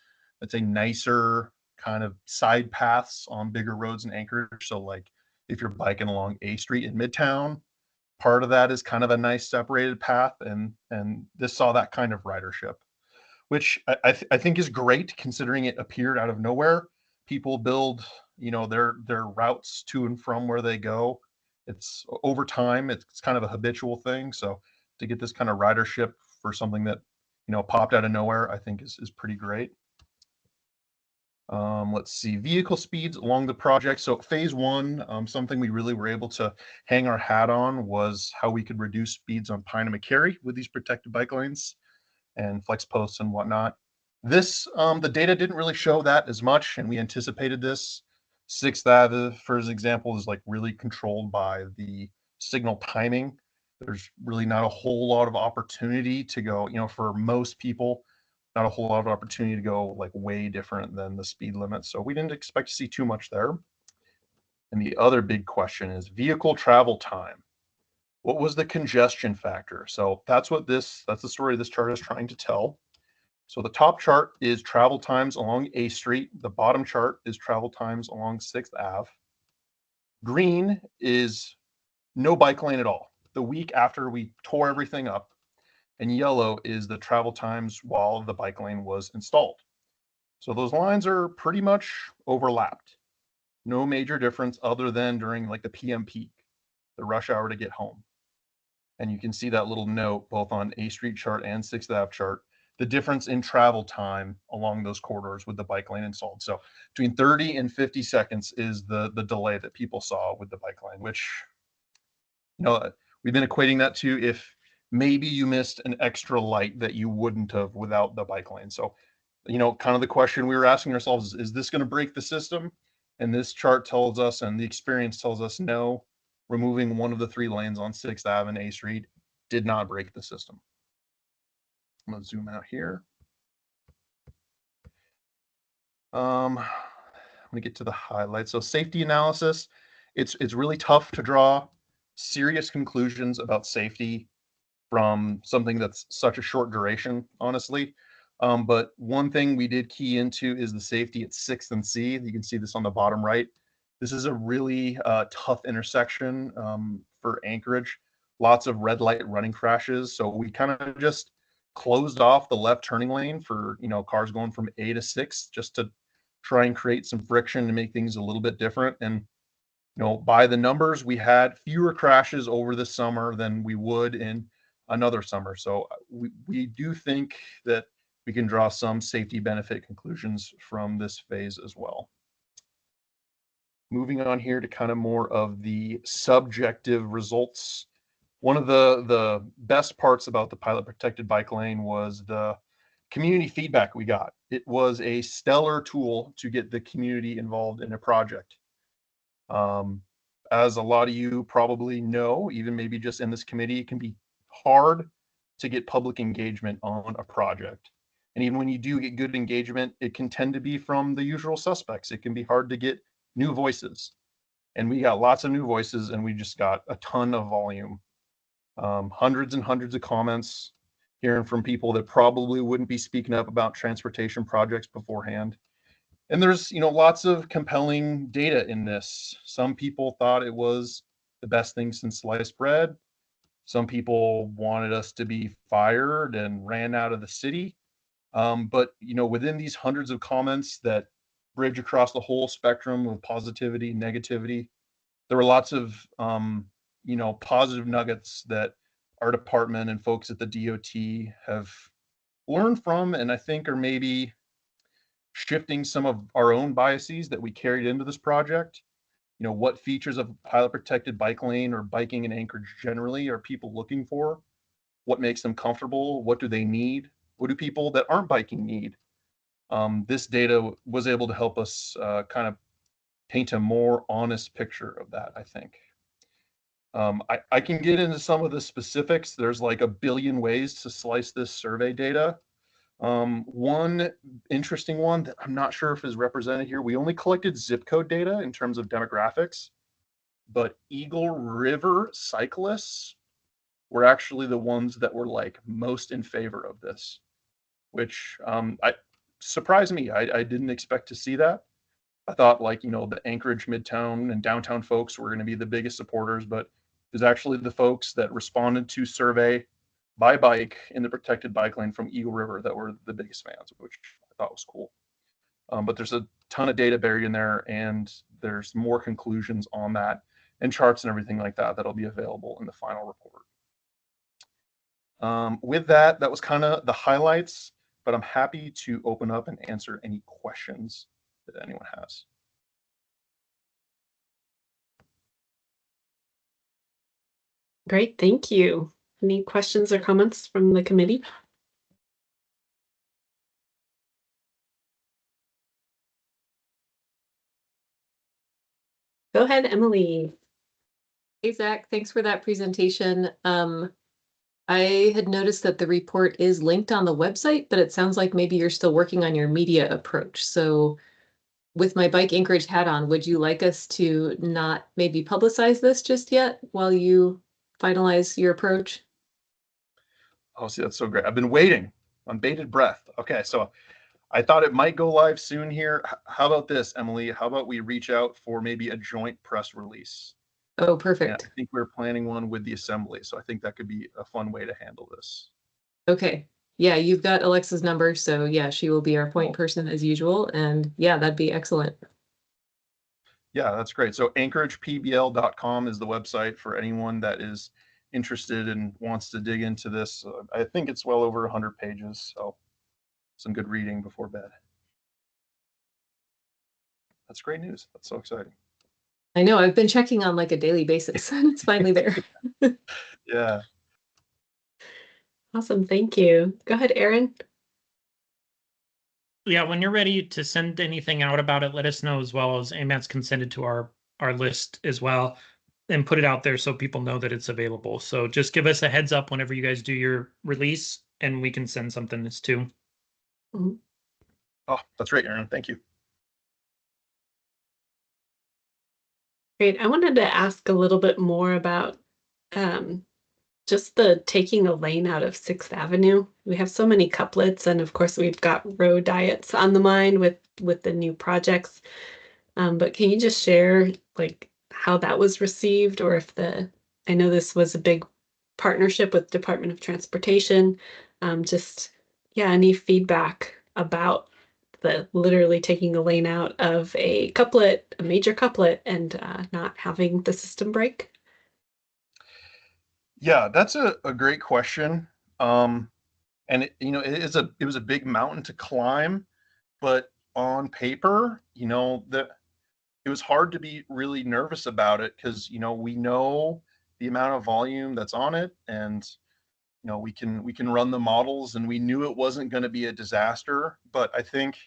let's say, nicer kind of side paths on bigger roads in Anchorage. So like if you're biking along A Street in Midtown, part of that is kind of a nice separated path, and this saw that kind of ridership, which I think is great considering it appeared out of nowhere. People build, their routes to and from where they go. It's over time, it's kind of a habitual thing. So to get this kind of ridership for something that, popped out of nowhere, I think is pretty great. Let's see, vehicle speeds along the project. So phase 1, something we really were able to hang our hat on was how we could reduce speeds on Pine and McCary with these protected bike lanes and flex posts and whatnot. The data didn't really show that as much, and we anticipated this. 6th Ave, for example, is like really controlled by the signal timing. There's really not a whole lot of opportunity to go, for most people, not a whole lot of opportunity to go like way different than the speed limit. So we didn't expect to see too much there. And the other big question is vehicle travel time. What was the congestion factor? So that's the story this chart is trying to tell. So the top chart is travel times along A Street. The bottom chart is travel times along 6th Ave. Green is no bike lane at all. The week after we tore everything up, and yellow is the travel times while the bike lane was installed. So those lines are pretty much overlapped. No major difference other than during like the PM peak, the rush hour to get home. And you can see that little note both on A Street chart and 6th Ave chart, the difference in travel time along those corridors with the bike lane installed. So between 30 and 50 seconds is the delay that people saw with the bike lane, which, you know, we've been equating that to if maybe you missed an extra light that you wouldn't have without the bike lane. So, you know, kind of the question we were asking ourselves is this going to break the system? And this chart tells us, and the experience tells us, no, removing one of the 3 lanes on 6th Ave and A Street did not break the system. I'm going to zoom out here. I'm going to get to the highlights. So safety analysis, it's really tough to draw serious conclusions about safety from something that's such a short duration, honestly. But one thing we did key into is the safety at 6th and C. You can see this on the bottom right. This is a really tough intersection for Anchorage. Lots of red light running crashes. So we kind of just closed off the left turning lane for, you know, cars going from A to 6 just to try and create some friction to make things a little bit different. And, you know, by the numbers, we had fewer crashes over the summer than we would in another summer. So we do think that we can draw some safety benefit conclusions from this phase as well. Moving on here to kind of more of the subjective results. One of the best parts about the pilot protected bike lane was the community feedback we got. It was a stellar tool to get the community involved in a project. As a lot of you probably know, even maybe just in this committee, it can be hard to get public engagement on a project. And even when you do get good engagement, it can tend to be from the usual suspects. It can be hard to get new voices. And we got lots of new voices, and we just got a ton of volume. Hundreds and hundreds of comments, hearing from people that probably wouldn't be speaking up about transportation projects beforehand. And there's, you know, lots of compelling data in this. Some people thought it was the best thing since sliced bread. Some people wanted us to be fired and ran out of the city. But, you know, within these hundreds of comments that bridge across the whole spectrum of positivity, negativity, there were lots of, you know, positive nuggets that our department and folks at the DOT have learned from, and I think are maybe shifting some of our own biases that we carried into this project. You know, what features of pilot protected bike lane or biking in Anchorage generally are people looking for? What makes them comfortable? What do they need? What do people that aren't biking need? This data was able to help us kind of paint a more honest picture of that, I think. I can get into some of the specifics. There's like a billion ways to slice this survey data. One interesting one that I'm not sure if is represented here, we only collected zip code data in terms of demographics, but Eagle River cyclists were actually the ones that were like most in favor of this, which surprised me. I didn't expect to see that. I thought, like, you know, the Anchorage Midtown and downtown folks were going to be the biggest supporters, but it was actually the folks that responded to survey by bike in the protected bike lane from Eagle River that were the biggest fans, which I thought was cool. But there's a ton of data buried in there, and there's more conclusions on that and charts and everything like that that'll be available in the final report. With that, that was kind of the highlights, but I'm happy to open up and answer any questions that anyone has. Great, thank you. Any questions or comments from the committee? Go ahead, Emily. Hey, Zach, thanks for that presentation. I had noticed that the report is linked on the website, but it sounds like maybe you're still working on your media approach. So with my Bike Anchorage hat on, would you like us to not maybe publicize this just yet while you finalize your approach? Oh, see, that's so great. I've been waiting on bated breath. Okay, so I thought it might go live soon here. How about this, Emily? How about we reach out for maybe a joint press release? Oh, Yeah, perfect. I think we're planning one with the assembly, so I think that could be a fun way to handle this. Okay. Yeah, you've got Alexa's number, so yeah, she will be our point person as usual. And yeah, that'd be excellent. Yeah, that's great. So anchoragepbl.com is the website for anyone that is interested and wants to dig into this. I think it's well over 100 pages, so some good reading before bed. That's great news. That's so exciting. I know, I've been checking on like a daily basis and it's finally there. Yeah. Awesome, thank you. Go ahead, Erin. Yeah, when you're ready to send anything out about it, let us know, as well as AMATS can send it to our list as well and put it out there so people know that it's available. So just give us a heads up whenever you guys do your release and we can send something that's too. Oh, that's great, Erin. Thank you. Great. I wanted to ask a little bit more about just the taking a lane out of 6th Avenue. We have so many couplets, and of course we've got road diets on the mind with the new projects. But can you just share like how that was received, or if I know this was a big partnership with Department of Transportation. Just yeah, any feedback about the literally taking a lane out of a couplet, a major couplet, and not having the system break? Yeah, that's a great question. And it was a big mountain to climb, but on paper, that it was hard to be really nervous about it because we know the amount of volume that's on it, and we can run the models, and we knew it wasn't going to be a disaster. But I think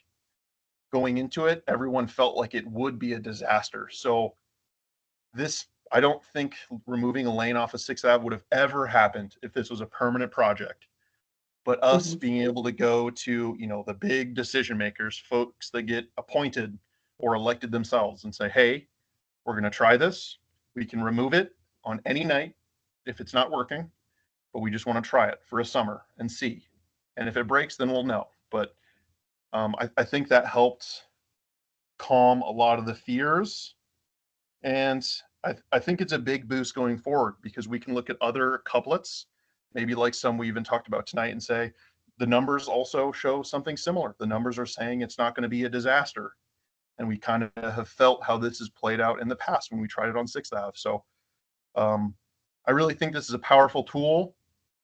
going into it, everyone felt like it would be a disaster. So I don't think removing a lane off of 6th Ave would have ever happened if this was a permanent project. But us being able to go to, the big decision makers, folks that get appointed or elected themselves, and say, hey, we're going to try this. We can remove it on any night if it's not working, but we just want to try it for a summer and see. And if it breaks, then we'll know. But I think that helped calm a lot of the fears. And I think it's a big boost going forward because we can look at other couplets, maybe like some we even talked about tonight, and say the numbers also show something similar. The numbers are saying it's not going to be a disaster. And we kind of have felt how this has played out in the past when we tried it on 6th Ave. So I really think this is a powerful tool,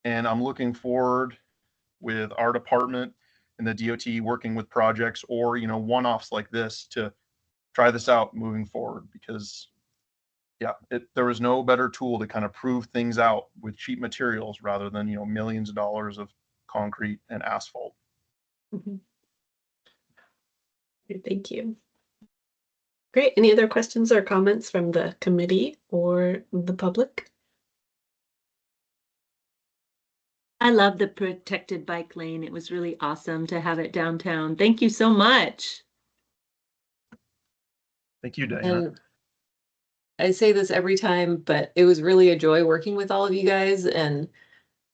and I'm looking forward with our department and the DOT working with projects or, one-offs like this to try this out moving forward, because yeah, there was no better tool to kind of prove things out with cheap materials rather than, millions of dollars of concrete and asphalt. Thank you. Great. Any other questions or comments from the committee or the public? I love the protected bike lane. It was really awesome to have it downtown. Thank you so much. Thank you, Diana. And I say this every time, but it was really a joy working with all of you guys, and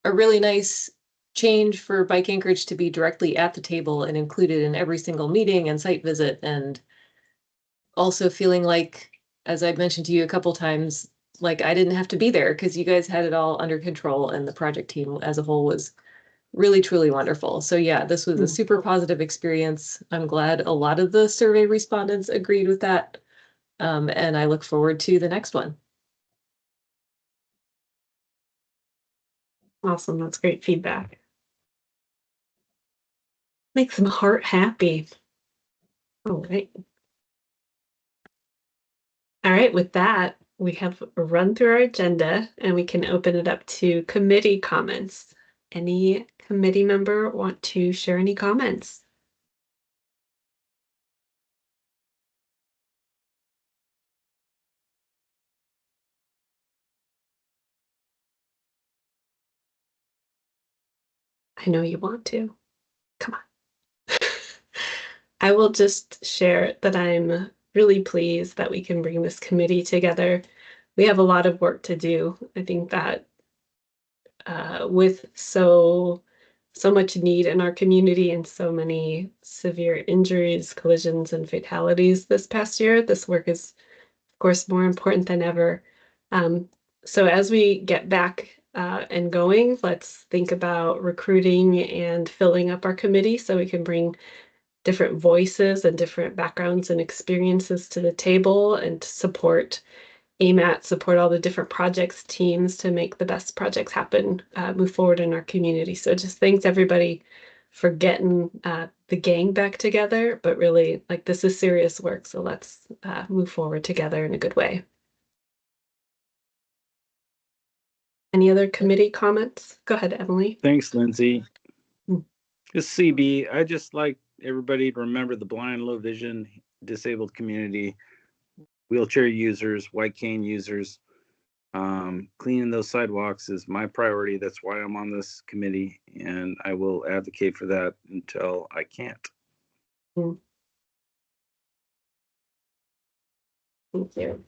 a really nice change for Bike Anchorage to be directly at the table and included in every single meeting and site visit. And also feeling like, as I've mentioned to you a couple times, like I didn't have to be there because you guys had it all under control, and the project team as a whole was really, truly wonderful. So yeah, this was a super positive experience. I'm glad a lot of the survey respondents agreed with that. And I look forward to the next one. Awesome. That's great feedback. Makes my heart happy. All right. All right, with that, we have run through our agenda and we can open it up to committee comments. Any committee member want to share any comments? I know you want to. Come on. I will just share that I'm really pleased that we can bring this committee together. We have a lot of work to do. I think that with so much need in our community and so many severe injuries, collisions, and fatalities this past year, this work is, of course, more important than ever. So as we get back and going. Let's think about recruiting and filling up our committee so we can bring different voices and different backgrounds and experiences to the table and to support AMAT, support all the different projects teams to make the best projects happen, move forward in our community. So just thanks everybody for getting the gang back together, but really like this is serious work. So let's move forward together in a good way. Any other committee comments? Go ahead, Emily. Thanks, Lindsay. Hmm. This CB, I just like everybody to remember the blind, low vision, disabled community, wheelchair users, white cane users. Cleaning those sidewalks is my priority. That's why I'm on this committee, and I will advocate for that until I can't. Thank you.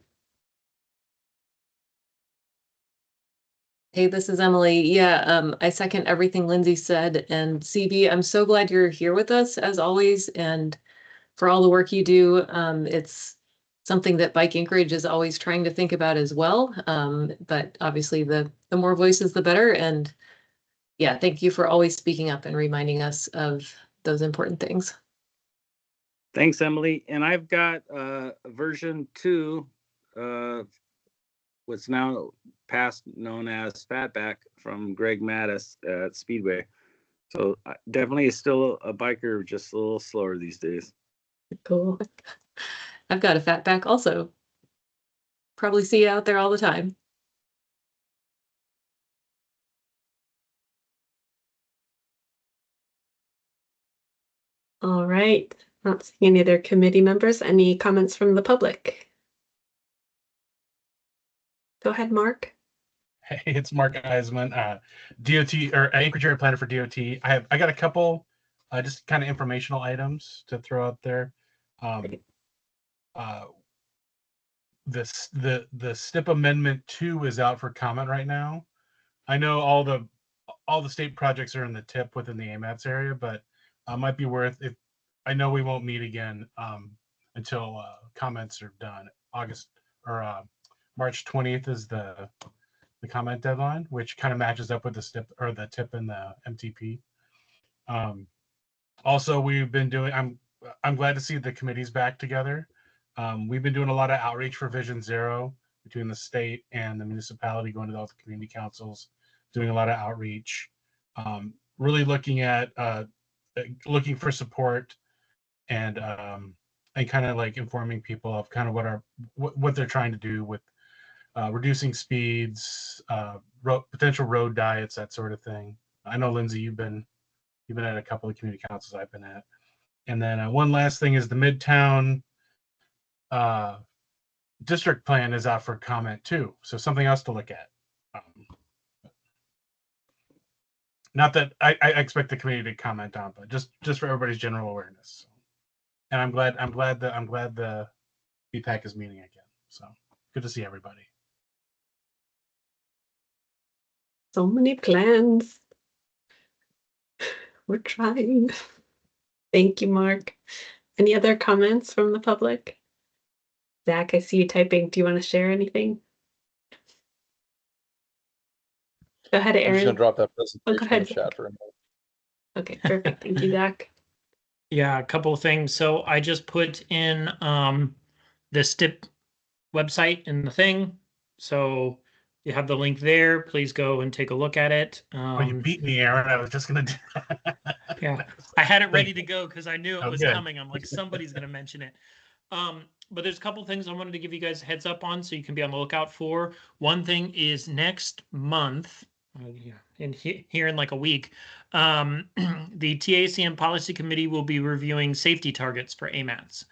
Hey, this is Emily. Yeah, I second everything Lindsay said. And CB, I'm so glad you're here with us as always, and for all the work you do. It's something that Bike Anchorage is always trying to think about as well. But obviously the more voices, the better. And yeah, thank you for always speaking up and reminding us of those important things. Thanks, Emily. And I've got version 2, what's now past known as Fatback from Greg Mattis at Speedway. So definitely still a biker, just a little slower these days. Cool. I've got a Fatback also. Probably see you out there all the time. All right. Not seeing any other committee members. Any comments from the public? Go ahead, Mark. Hey, it's Mark Eisman, DOT or Anchorage Area Planner for DOT. I got a couple just kind of informational items to throw out there. The STIP Amendment 2 is out for comment right now. I know all the state projects are in the TIP within the AMATS area, but might be worth if I know we won't meet again until comments are done. August or March 20th is the comment deadline, which kind of matches up with the STIP or the TIP and the MTP. Also, we've been doing. I'm glad to see the committees back together. We've been doing a lot of outreach for Vision Zero between the state and the municipality, going to all the community councils, doing a lot of outreach, really looking looking for support and kind of like informing people of kind of what they're trying to do with reducing speeds, potential road diets, that sort of thing. I know, Lindsay, you've been at a couple of community councils I've been at. And then one last thing is the Midtown district plan is out for comment too. So something else to look at. Not that I expect the community to comment on, but just for everybody's general awareness. And I'm glad the BPAC is meeting again. So good to see everybody. So many plans. We're trying. Thank you, Mark. Any other comments from the public? Zach, I see you typing. Do you want to share anything? Go ahead, Aaron. I'm just gonna drop that presentation go ahead, in the chat for a minute. Okay, perfect. Thank you, Zach. Yeah, a couple of things. So I just put in the STIP website in the thing. So you have the link there. Please go and take a look at it. Oh, you beat me, Aaron. I was just gonna do Yeah, I had it ready to go because I knew it was good. coming. I'm like, somebody's gonna mention it. But there's a couple things I wanted to give you guys a heads up on so you can be on the lookout for. One thing is next month, here in like a week, the TACM Policy Committee will be reviewing safety targets for AMATs.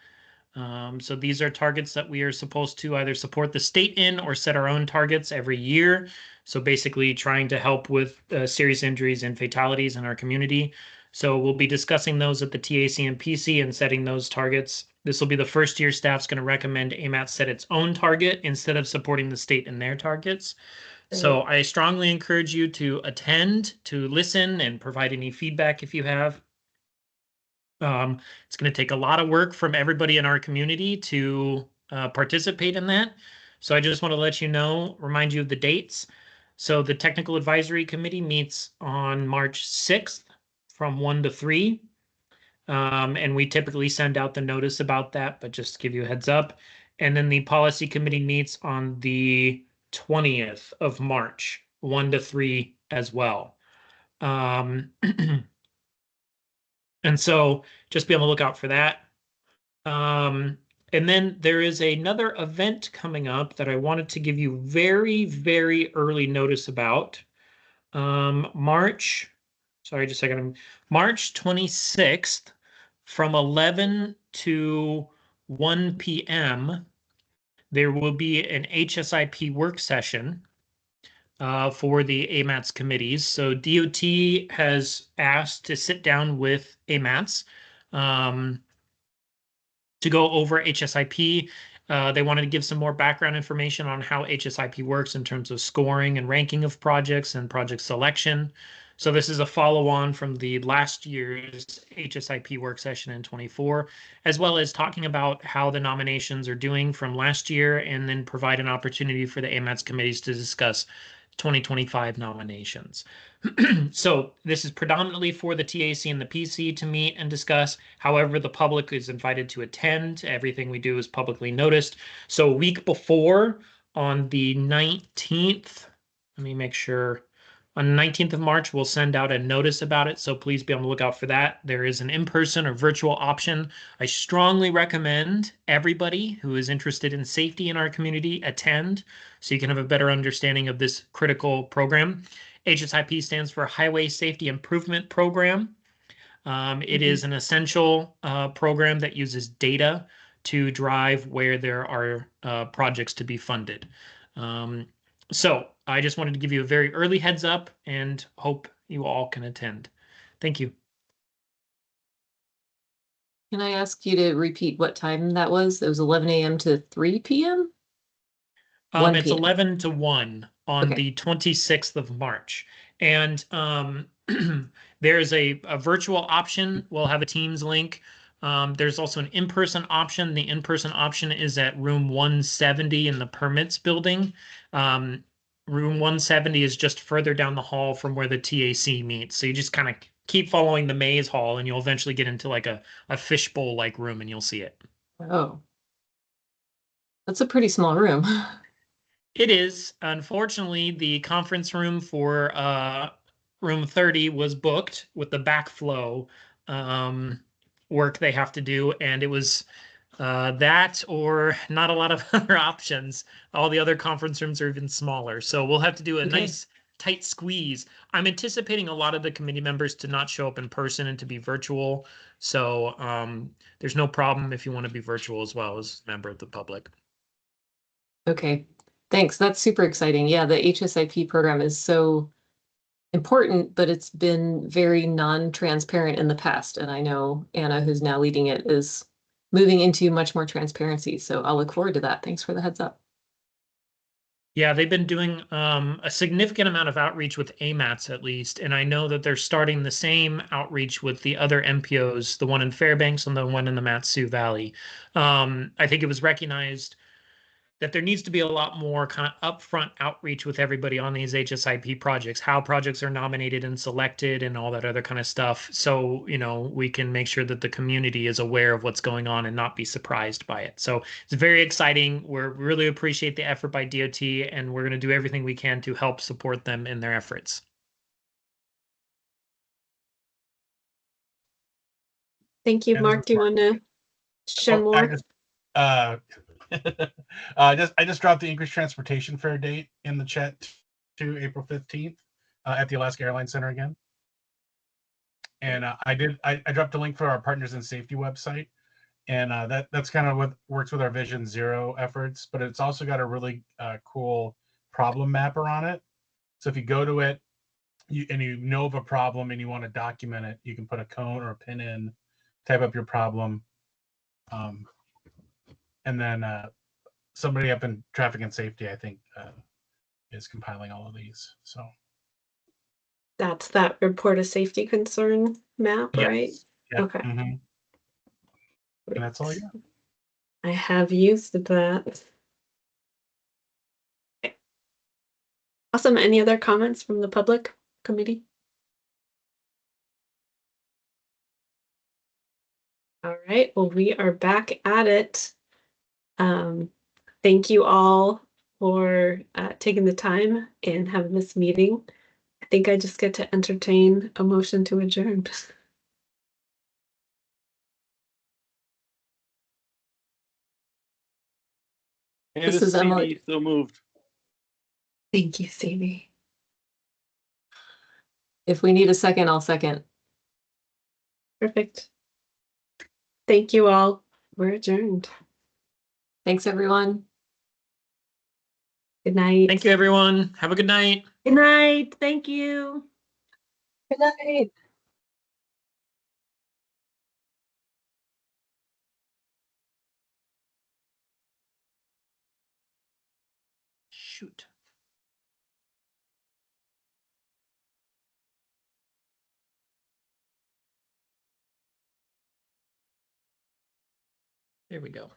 So these are targets that we are supposed to either support the state in or set our own targets every year. So basically trying to help with serious injuries and fatalities in our community. So we'll be discussing those at the TACM PC and setting those targets. This will be the first year staff's going to recommend AMAT set its own target instead of supporting the state in their targets. So I strongly encourage you to attend, to listen, and provide any feedback if you have. It's going to take a lot of work from everybody in our community to participate in that. So I just want to let you know, remind you of the dates. So the Technical Advisory Committee meets on March 6th from 1 to 3. And we typically send out the notice about that, but just to give you a heads up. And then the Policy Committee meets on the 20th of March, 1 to 3 as well. And so just be on the lookout for that. And then there is another event coming up that I wanted to give you very, very early notice about. March 26th from 11 to 1 p.m. there will be an HSIP work session for the AMATS committees. So DOT has asked to sit down with AMATS to go over HSIP. They wanted to give some more background information on how HSIP works in terms of scoring and ranking of projects and project selection. So this is a follow-on from the last year's HSIP work session in 24, as well as talking about how the nominations are doing from last year, and then provide an opportunity for the AMATS committees to discuss 2025 nominations. So this is predominantly for the TAC and the PC to meet and discuss. However, the public is invited to attend. Everything we do is publicly noticed. So a week before, on the 19th, let me make sure. On the 19th of March, we'll send out a notice about it, so please be on the lookout for that. There is an in-person or virtual option. I strongly recommend everybody who is interested in safety in our community attend, so you can have a better understanding of this critical program. HSIP stands for Highway Safety Improvement Program. It is an essential program that uses data to drive where there are projects to be funded. So I just wanted to give you a very early heads up and hope you all can attend. Thank you. Can I ask you to repeat what time that was? It was 11 a.m. to 3 p.m.? 1 It's p.m. 11 to 1 on Okay. the 26th of March. And there's a virtual option. We'll have a Teams link. There's also an in-person option. The in-person option is at room 170 in the permits building. Room 170 is just further down the hall from where the TAC meets. So you just kind of keep following the maze hall, and you'll eventually get into like a fishbowl-like room, and you'll see it. Oh. That's a pretty small room. It is. Unfortunately, the conference room for room 30 was booked with the backflow work they have to do, and it was that or not a lot of other options. All the other conference rooms are even smaller, so we'll have to do a nice tight squeeze. I'm anticipating a lot of the committee members to not show up in person and to be virtual, so there's no problem if you want to be virtual as well as a member of the public. Okay. Thanks. That's super exciting. Yeah, the HSIP program is so important, but it's been very non-transparent in the past. And I know Anna, who's now leading it, is moving into much more transparency. So I'll look forward to that. Thanks for the heads up. Yeah, they've been doing a significant amount of outreach with AMATs at least, and I know that they're starting the same outreach with the other MPOs, the one in Fairbanks and the one in the Mat-Su Valley. I think it was recognized that there needs to be a lot more kind of upfront outreach with everybody on these HSIP projects, how projects are nominated and selected and all that other kind of stuff. So, you know, we can make sure that the community is aware of what's going on and not be surprised by it. So it's very exciting. We really appreciate the effort by DOT, and we're going to do everything we can to help support them in their efforts. Thank you, Mark. Do you want to share more? I just dropped the increased transportation fare date in the chat to April 15th at the Alaska Airlines Center again. And I dropped a link for our Partners in Safety website, and that's kind of what works with our Vision Zero efforts, but it's also got a really cool problem mapper on it. So if you go to it and you know of a problem and you want to document it, you can put a cone or a pin in, type up your problem, and then somebody up in traffic and safety, I think, is compiling all of these. So that's that report a safety concern map, yes. right? Yeah. Okay. Mm-hmm. And that's all I got. I have used that. Awesome. Any other comments from the public committee? All right, well, we are back at it. Thank you all for taking the time and having this meeting. I think I just get to entertain a motion to adjourn. Hey, This is Emily. Stevie, so moved. Thank you, Stevie. If we need a second, I'll second. Perfect. Thank you all. We're adjourned. Thanks, everyone. Good night. Thank you, everyone. Have a good night. Good night. Thank you. Good night. Shoot. There we go.